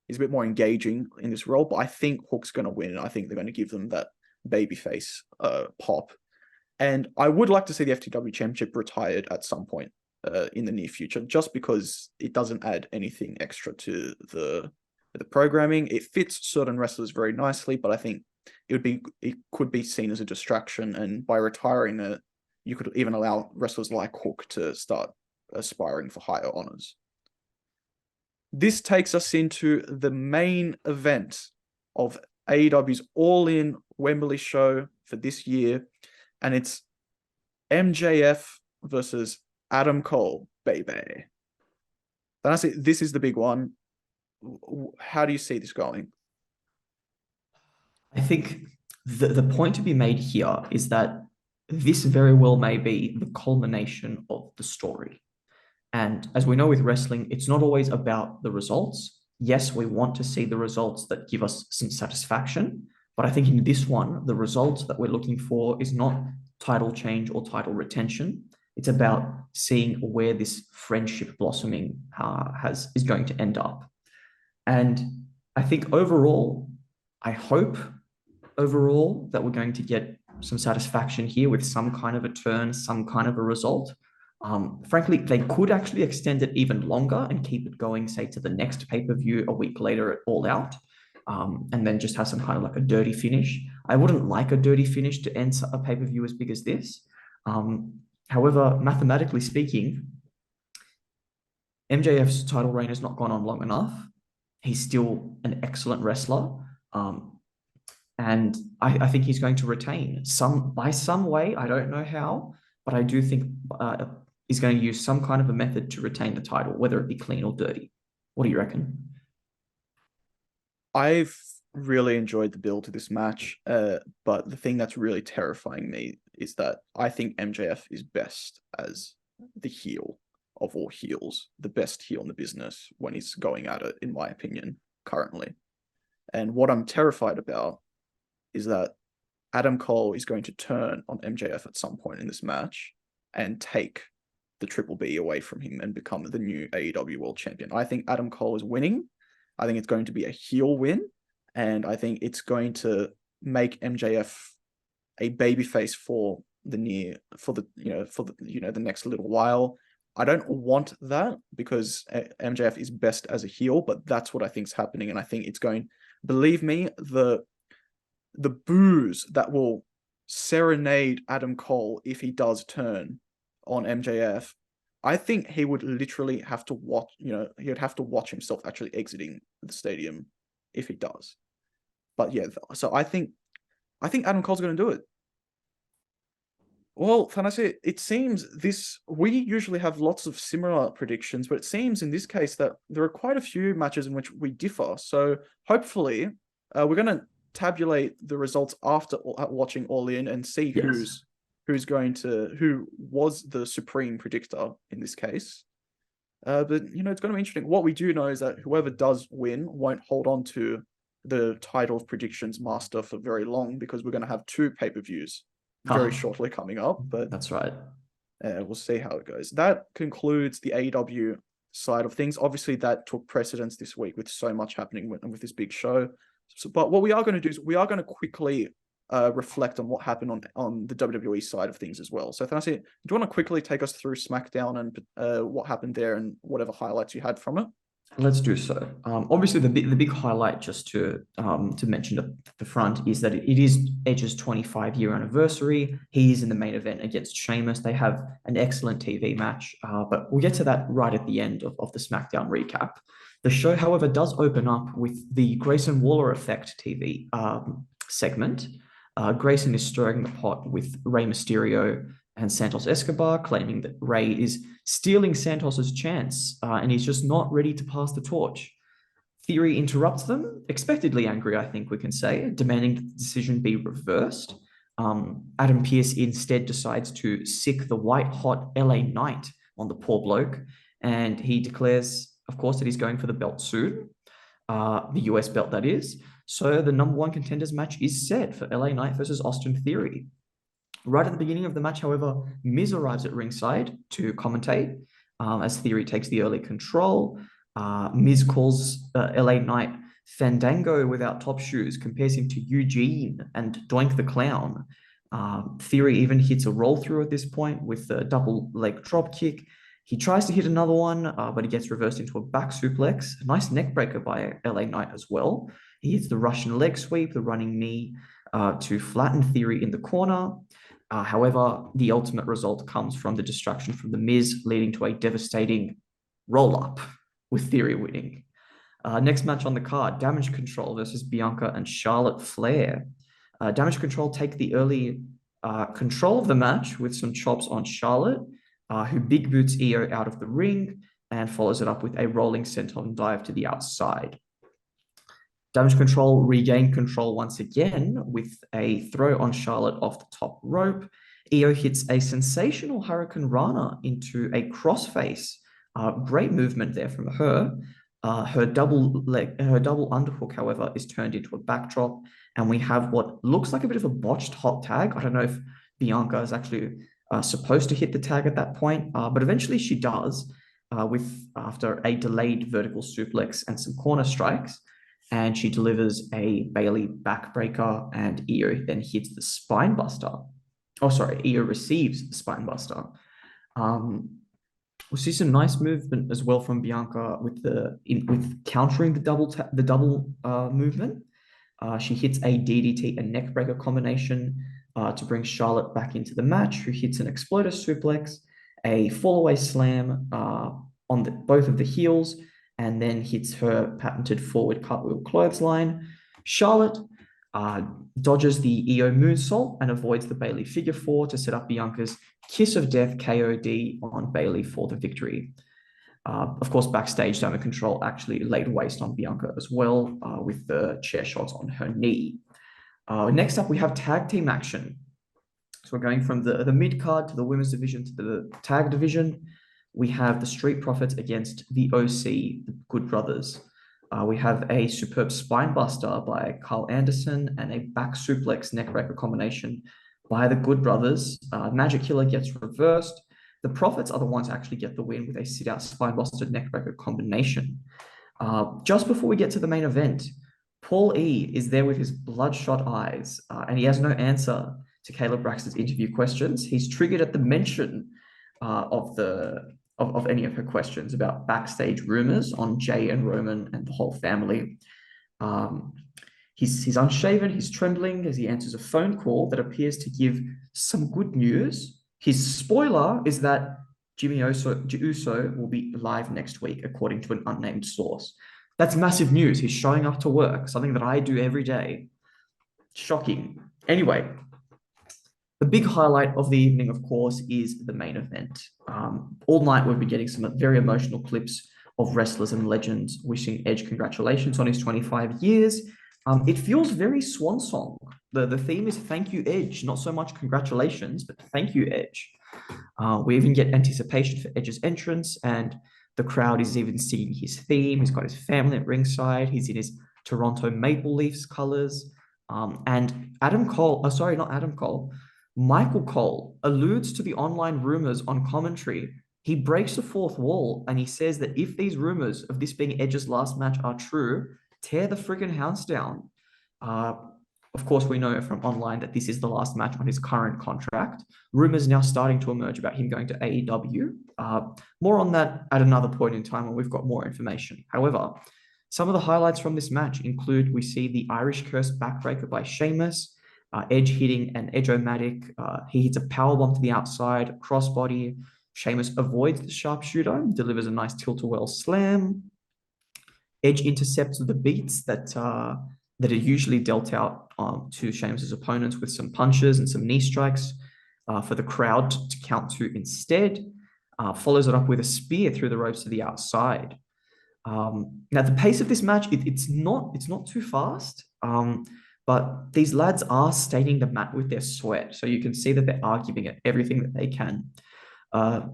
engaging in this role. But I think Hook's going to win. I think they're going to give them that babyface pop, and I would like to see the FTW Championship retired at some point in the near future, just because it doesn't add anything extra to the programming. It fits certain wrestlers very nicely, but I think it could be seen as a distraction, and by retiring it, you could even allow wrestlers like Hook to start aspiring for higher honors. This takes us into the main event of AEW's All In Wembley show for this year, and it's MJF versus Adam Cole, baby. Then I say this is the big one. How do you see this going? I think the point to be made here is that this very well may be the culmination of the story. And as we know with wrestling, it's not always about the results. Yes, we want to see the results that give us some satisfaction. But I think in this one, the results that we're looking for is not title change or title retention. It's about seeing where this friendship blossoming is going to end up. And I think overall, I hope overall that we're going to get some satisfaction here with some kind of a turn, some kind of a result. Frankly, they could actually extend it even longer and keep it going, say, to the next pay-per-view a week later at All Out, and then just have some kind of like a dirty finish. I wouldn't like a dirty finish to end a pay-per-view as big as this. However, mathematically speaking, MJF's title reign has not gone on long enough. He's still an excellent wrestler. And I think he's going to retain by some way. I don't know how, but I do think he's going to use some kind of a method to retain the title, whether it be clean or dirty. What do you reckon? I've really enjoyed the build to this match, but the thing that's really terrifying me is that I think MJF is best as the heel of all heels, the best heel in the business when he's going at it, in my opinion, currently. And what I'm terrified about is that Adam Cole is going to turn on MJF at some point in this match and take the Triple B away from him and become the new AEW World Champion. I think Adam Cole is winning. I think it's going to be a heel win, and I think it's going to make MJF a babyface for the next little while. I don't want that because MJF is best as a heel, but that's what I think is happening, and I think it's going. Believe me, the boos that will serenade Adam Cole if he does turn on MJF, I think he would literally have to watch. He would have to watch himself actually exiting the stadium if he does. But yeah, so I think Adam Cole's going to do it. Well, Thanasi, it seems we usually have lots of similar predictions, but it seems in this case that there are quite a few matches in which we differ. So hopefully, we're going to tabulate the results after watching All In and see Yes. who was the supreme predictor in this case. But it's going to be interesting. What we do know is that whoever does win won't hold on to the title of predictions master for very long, because we're going to have 2 pay-per-views very shortly coming up. But that's right. We'll see how it goes. That concludes the AEW side of things. Obviously, that took precedence this week with so much happening with this big show. But what we are going to do is we are going to quickly reflect on what happened on the WWE side of things as well. So, Thanasi, do you want to quickly take us through SmackDown and what happened there and whatever highlights you had from it? Let's do so. Obviously, the big highlight, just to mention at the front, is that it is Edge's 25-year anniversary. He's in the main event against Sheamus. They have an excellent TV match, but we'll get to that right at the end of the SmackDown recap. The show, however, does open up with the Grayson Waller Effect TV segment. Grayson is stirring the pot with Rey Mysterio and Santos Escobar, claiming that Rey is stealing Santos's chance, and he's just not ready to pass the torch. Theory interrupts them, expectedly angry, I think we can say, demanding that the decision be reversed. Adam Pearce instead decides to sick the white-hot LA Knight on the poor bloke, and he declares, of course, that he's going for the belt soon, the US belt, that is. So the number 1 contenders match is set for LA Knight versus Austin Theory. Right at the beginning of the match, however, Miz arrives at ringside to commentate as Theory takes the early control. Miz calls LA Knight Fandango without top shoes, compares him to Eugene and Doink the Clown. Theory even hits a roll through at this point with a double leg drop kick. He tries to hit another one, but he gets reversed into a back suplex. A nice neck breaker by LA Knight as well. He hits the Russian leg sweep, the running knee to flatten Theory in the corner. However, the ultimate result comes from the distraction from The Miz, leading to a devastating roll-up with Theory winning. Next match on the card, Damage Control versus Bianca and Charlotte Flair. Damage Control take the early control of the match with some chops on Charlotte, who big boots Io out of the ring and follows it up with a rolling senton dive to the outside. Damage Control regain control once again with a throw on Charlotte off the top rope. Io hits a sensational Hurricane Rana into a crossface. Great movement there from her. Her double underhook, however, is turned into a backdrop, and we have what looks like a bit of a botched hot tag. I don't know if Bianca is actually supposed to hit the tag at that point, but eventually she does, after a delayed vertical suplex and some corner strikes. And she delivers a Bayley backbreaker, and Io then hits the spine buster. Oh, sorry, Io receives the spine buster. We see some nice movement as well from Bianca with countering the double movement. She hits a DDT and neckbreaker combination to bring Charlotte back into the match, who hits an exploder suplex, a fallaway slam on both of the heels, and then hits her patented forward cartwheel clothesline. Charlotte dodges the Io moonsault and avoids the Bayley figure 4 to set up Bianca's Kiss of Death KOD on Bayley for the victory. Of course, backstage, Damage Control actually laid waste on Bianca as well with the chair shots on her knee. Next up, we have tag team action. So we're going from the mid-card to the women's division to the tag division. We have the Street Profits against the OC, the Good Brothers. We have a superb spine buster by Carl Anderson and a back suplex neckbreaker combination by the Good Brothers. Magic Killer gets reversed. The Profits are the ones who actually get the win with a sit-out spinebuster neckbreaker combination. Just before we get to the main event, Paul E is there with his bloodshot eyes, and he has no answer to Caleb Braxton's interview questions. He's triggered at the mention of any of her questions about backstage rumors on Jay and Roman and the whole family. He's unshaven, he's trembling as he answers a phone call that appears to give some good news. His spoiler is that Jimmy Uso will be live next week, according to an unnamed source. That's massive news. He's showing up to work, something that I do every day. Shocking. Anyway, the big highlight of the evening, of course, is the main event. All night we've been getting some very emotional clips of wrestlers and legends wishing Edge congratulations on his 25 years. It feels very swan song. The theme is thank you, Edge, not so much congratulations, but thank you, Edge. We even get anticipation for Edge's entrance, and the crowd is even singing his theme. He's got his family at ringside. He's in his Toronto Maple Leafs colors. And Michael Cole alludes to the online rumors on commentary. He breaks the fourth wall and he says that if these rumors of this being Edge's last match are true, tear the friggin' house down. Of course, we know from online that this is the last match on his current contract. Rumors now starting to emerge about him going to AEW. More on that at another point in time when we've got more information. However, some of the highlights from this match include we see the Irish Curse backbreaker by Sheamus, Edge hitting an Edge-O-Matic. He hits a powerbomb to the outside, crossbody. Sheamus avoids the sharpshooter, delivers a nice tilt-a-whirl slam. Edge intercepts the beats that are usually dealt out to Sheamus's opponents with some punches and some knee strikes for the crowd to count to instead. Follows it up with a spear through the ropes to the outside. Now the pace of this match, it's not too fast, but these lads are staining the mat with their sweat, so you can see that they're arguing at everything that they can.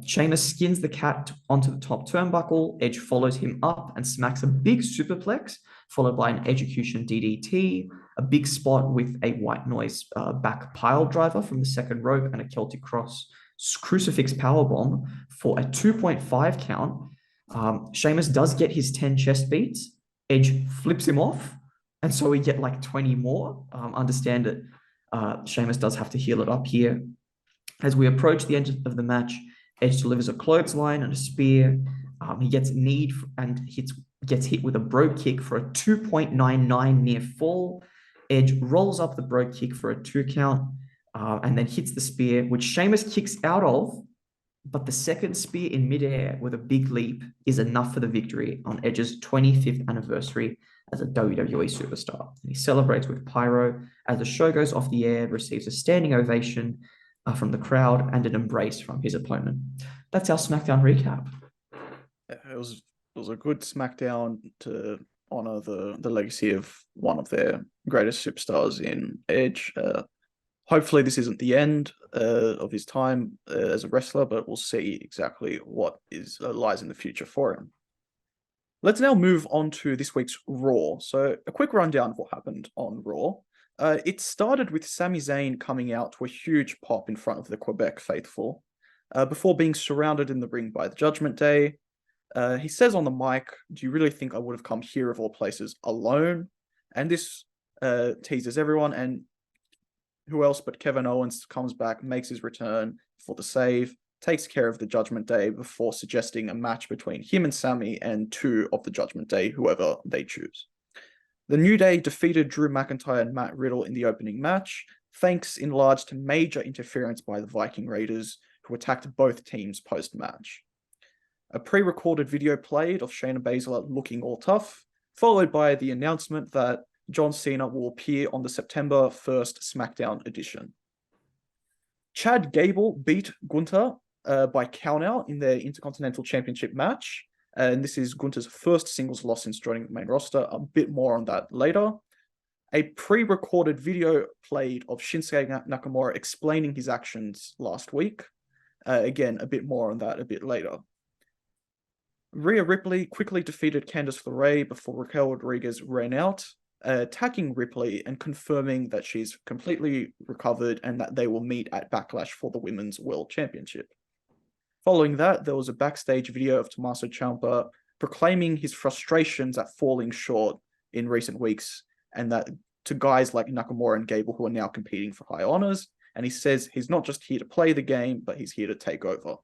Sheamus skins the cat onto the top turnbuckle. Edge follows him up and smacks a big superplex, followed by an execution DDT, a big spot with a white noise back pile driver from the second rope, and a Celtic Cross crucifix powerbomb for a 2.5 count. Sheamus does get his 10 chest beats. Edge flips him off, and so we get like 20 more. Understand that Sheamus does have to heal it up here. As we approach the end of the match, Edge delivers a clothesline and a spear. He gets kneed and gets hit with a Brogue Kick for a 2.99 near fall. Edge rolls up the Brogue Kick for a 2 count and then hits the spear, which Sheamus kicks out of, but the second spear in midair with a big leap is enough for the victory on Edge's 25th anniversary as a WWE superstar. And he celebrates with pyro as the show goes off the air, receives a standing ovation from the crowd and an embrace from his opponent. That's our SmackDown recap. It was a good SmackDown to honor the legacy of one of their greatest superstars in Edge. Hopefully this isn't the end of his time as a wrestler, but we'll see exactly what lies in the future for him. Let's now move on to this week's Raw. So a quick rundown of what happened on Raw. It started with Sami Zayn coming out to a huge pop in front of the Quebec faithful before being surrounded in the ring by the Judgment Day. He says on the mic, "Do you really think I would have come here of all places alone?" And this teases everyone, and who else but Kevin Owens comes back, makes his return for the save, takes care of the Judgment Day before suggesting a match between him and Sami and 2 of the Judgment Day, whoever they choose. The New Day defeated Drew McIntyre and Matt Riddle in the opening match, thanks in large to major interference by the Viking Raiders, who attacked both teams post-match. A pre-recorded video played of Shayna Baszler looking all tough, followed by the announcement that John Cena will appear on the September 1st SmackDown edition. Chad Gable beat Gunther by countout in their Intercontinental Championship match. And this is Gunther's first singles loss since joining the main roster. A bit more on that later. A pre-recorded video played of Shinsuke Nakamura explaining his actions last week. Again, a bit more on that a bit later. Rhea Ripley quickly defeated Candice LeRae before Raquel Rodriguez ran out, attacking Ripley and confirming that she's completely recovered and that they will meet at Backlash for the Women's World Championship. Following that, there was a backstage video of Tommaso Ciampa proclaiming his frustrations at falling short in recent weeks, and that to guys like Nakamura and Gable who are now competing for high honors. And he says he's not just here to play the game, but he's here to take over.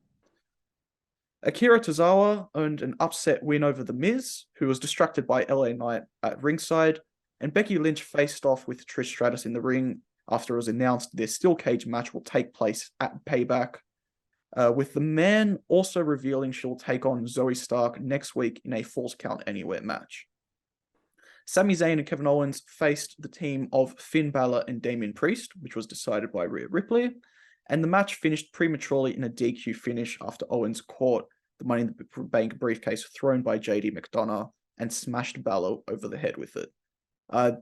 Akira Tozawa earned an upset win over The Miz, who was distracted by LA Knight at ringside, and Becky Lynch faced off with Trish Stratus in the ring after it was announced their steel cage match will take place at Payback, with the man also revealing she'll take on Zoe Stark next week in a Falls Count Anywhere match. Sami Zayn and Kevin Owens faced the team of Finn Balor and Damian Priest, which was decided by Rhea Ripley, and the match finished prematurely in a DQ finish after Owens caught the Money in the Bank briefcase thrown by JD McDonough and smashed Balor over the head with it.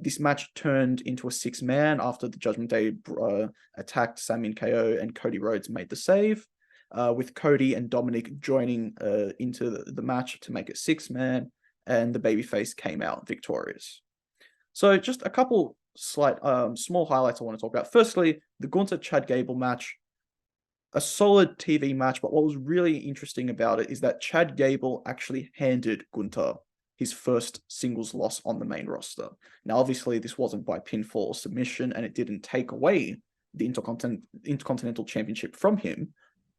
This match turned into a 6-man after the Judgment Day attacked Sami and KO, and Cody Rhodes made the save, with Cody and Dominic joining into the match to make it 6-man, and the babyface came out victorious. So just a couple slight small highlights I want to talk about. Firstly, the Gunther Chad Gable match, a solid TV match, but what was really interesting about it is that Chad Gable actually handed Gunther his first singles loss on the main roster. Now, obviously, this wasn't by pinfall or submission, and it didn't take away the Intercontinental Championship from him,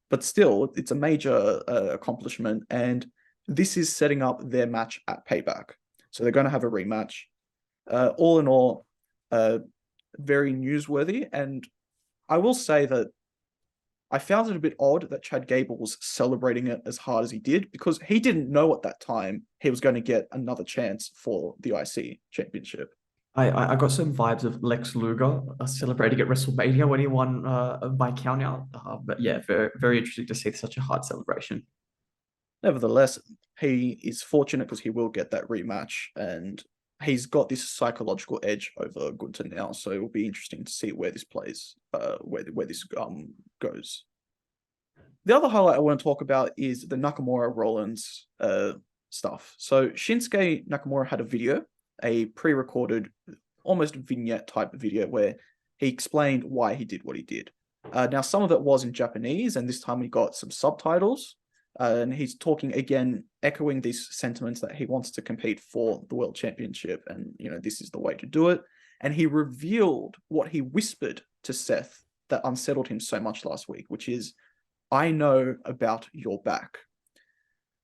but still, it's a major accomplishment, and this is setting up their match at Payback. So they're going to have a rematch. All in all, very newsworthy, and I will say that I found it a bit odd that Chad Gable was celebrating it as hard as he did, because he didn't know at that time he was going to get another chance for the IC championship. I got some vibes of Lex Luger celebrating at WrestleMania when he won by countout. But yeah, very, very interesting to see such a hard celebration. Nevertheless, he is fortunate because he will get that rematch, and he's got this psychological edge over Gunther now. So it will be interesting to see where this plays, where this goes. The other highlight I want to talk about is the Nakamura Rollins stuff. So Shinsuke Nakamura had a video, a pre-recorded, almost vignette type video, where he explained why he did what he did. Now, some of it was in Japanese, and this time we got some subtitles. And he's talking again, echoing these sentiments that he wants to compete for the World Championship, and this is the way to do it. And he revealed what he whispered to Seth that unsettled him so much last week, which is, "I know about your back."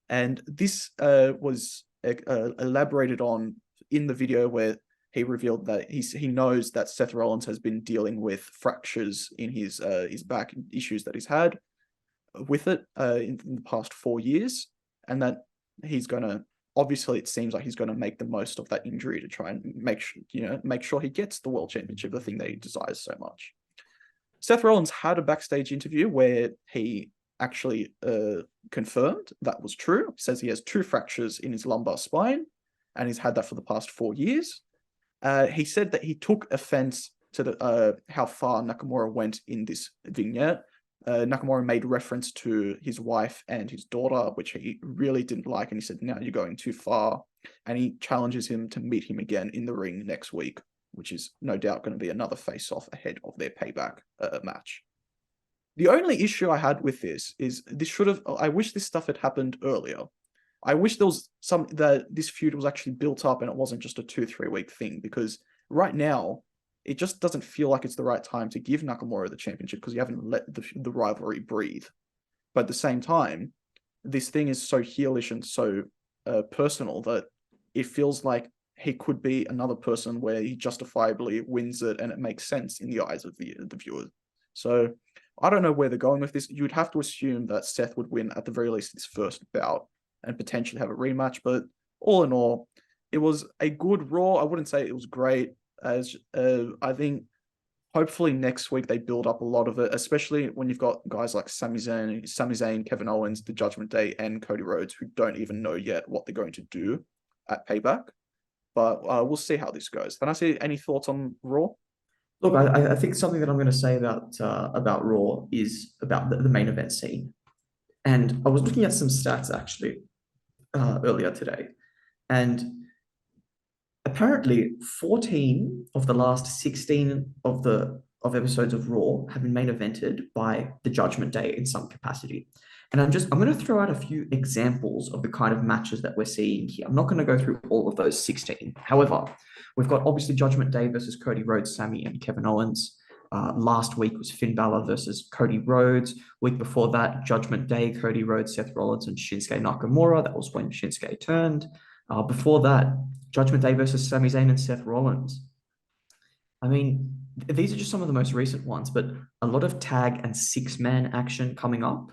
And this was elaborated on in the video, where he revealed that he knows that Seth Rollins has been dealing with fractures in his back, issues that he's had with it in the past 4 years, and that he's gonna, obviously it seems like he's gonna make the most of that injury to try and make sure he gets the World Championship, the thing that he desires so much. Seth Rollins had a backstage interview where he actually confirmed that was true. He says he has 2 fractures in his lumbar spine, and he's had that for the past 4 years. He said that he took offense to how far Nakamura went in this vignette. Nakamura made reference to his wife and his daughter, which he really didn't like, and he said, "Now you're going too far," and he challenges him to meet him again in the ring next week, which is no doubt going to be another face-off ahead of their Payback match. The only issue I had with this is I wish this stuff had happened earlier. I wish there was that this feud was actually built up and it wasn't just a 2-3 week thing, because right now it just doesn't feel like it's the right time to give Nakamura the championship, because you haven't let the rivalry breathe. But at the same time, this thing is so heelish and so personal that it feels like he could be another person where he justifiably wins it and it makes sense in the eyes of the viewer. So I don't know where they're going with this. You'd have to assume that Seth would win at the very least his first bout and potentially have a rematch. But all in all, it was a good Raw. I wouldn't say it was great. As I think hopefully next week they build up a lot of it, especially when you've got guys like Sami Zayn, Kevin Owens, the Judgment Day, and Cody Rhodes, who don't even know yet what they're going to do at Payback. But we'll see how this goes. Can I see any thoughts on Raw? Look, I think something that I'm going to say about Raw is about the main event scene. And I was looking at some stats actually earlier today, and apparently 14 of the last 16 of the of episodes of Raw have been main evented by the Judgment Day in some capacity. And I'm going to throw out a few examples of the kind of matches that we're seeing here. I'm not going to go through all of those 16. However, we've got obviously Judgment Day versus Cody Rhodes, Sami, and Kevin Owens. Last week was Finn Balor versus Cody Rhodes. Week before that, Judgment Day, Cody Rhodes, Seth Rollins, and Shinsuke Nakamura. That was when Shinsuke turned. Before that, Judgment Day versus Sami Zayn and Seth Rollins. I mean, these are just some of the most recent ones, but a lot of tag and six-man action coming up.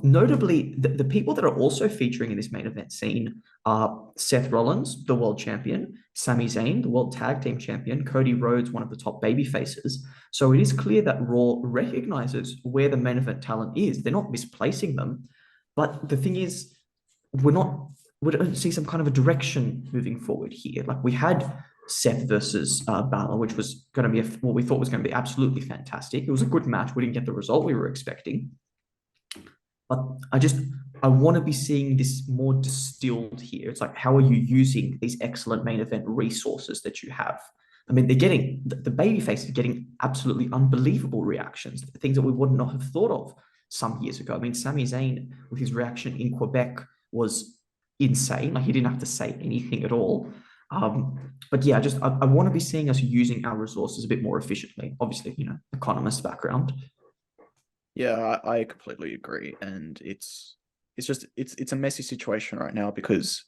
Notably, the people that are also featuring in this main event scene are Seth Rollins, the world champion, Sami Zayn, the world tag team champion, Cody Rhodes, one of the top baby faces. So it is clear that Raw recognizes where the main event talent is. They're not misplacing them. But the thing is, we don't see some kind of a direction moving forward here. Like we had Seth versus Balor, which was going to be what we thought was going to be absolutely fantastic. It was a good match. We didn't get the result we were expecting. But I want to be seeing this more distilled here. It's like, how are you using these excellent main event resources that you have? I mean, they're getting, the babyface is getting absolutely unbelievable reactions, things that we would not have thought of some years ago. I mean, Sami Zayn, with his reaction in Quebec, was insane. Like, he didn't have to say anything at all. But yeah, I want to be seeing us using our resources a bit more efficiently. Obviously, economist background. Yeah, I completely agree, and it's a messy situation right now because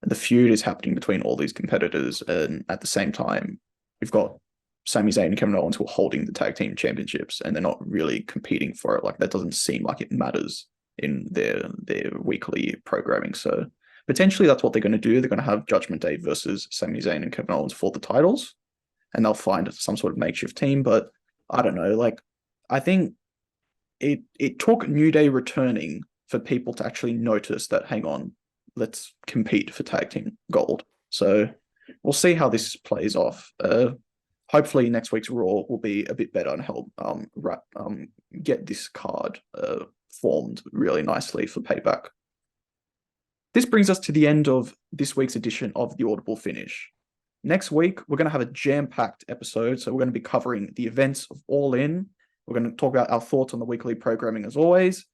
the feud is happening between all these competitors, and at the same time, we've got Sami Zayn and Kevin Owens who are holding the tag team championships, and they're not really competing for it. Like, that doesn't seem like it matters in their weekly programming. So potentially that's what they're going to do. They're going to have Judgment Day versus Sami Zayn and Kevin Owens for the titles, and they'll find some sort of makeshift team. But I don't know. Like, I think it took New Day returning for people to actually notice that, hang on, let's compete for tag team gold. So we'll see how this plays off. Hopefully next week's Raw will be a bit better and help get this card formed really nicely for Payback. This brings us to the end of this week's edition of The Audible Finish. Next week, we're going to have a jam-packed episode, so we're going to be covering the events of All In. We're going to talk about our thoughts on the weekly programming as always,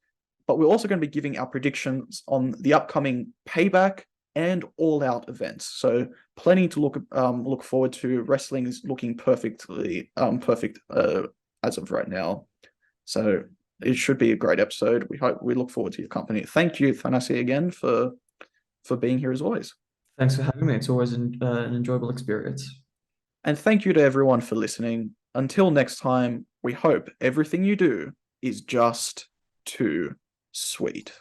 but we're also going to be giving our predictions on the upcoming Payback and All Out events. So plenty to look forward to. Wrestling is looking perfect as of right now. So it should be a great episode. We look forward to your company. Thank you, Thanasi, again for being here as always. Thanks for having me. It's always an enjoyable experience. And thank you to everyone for listening. Until next time, we hope everything you do is just too sweet.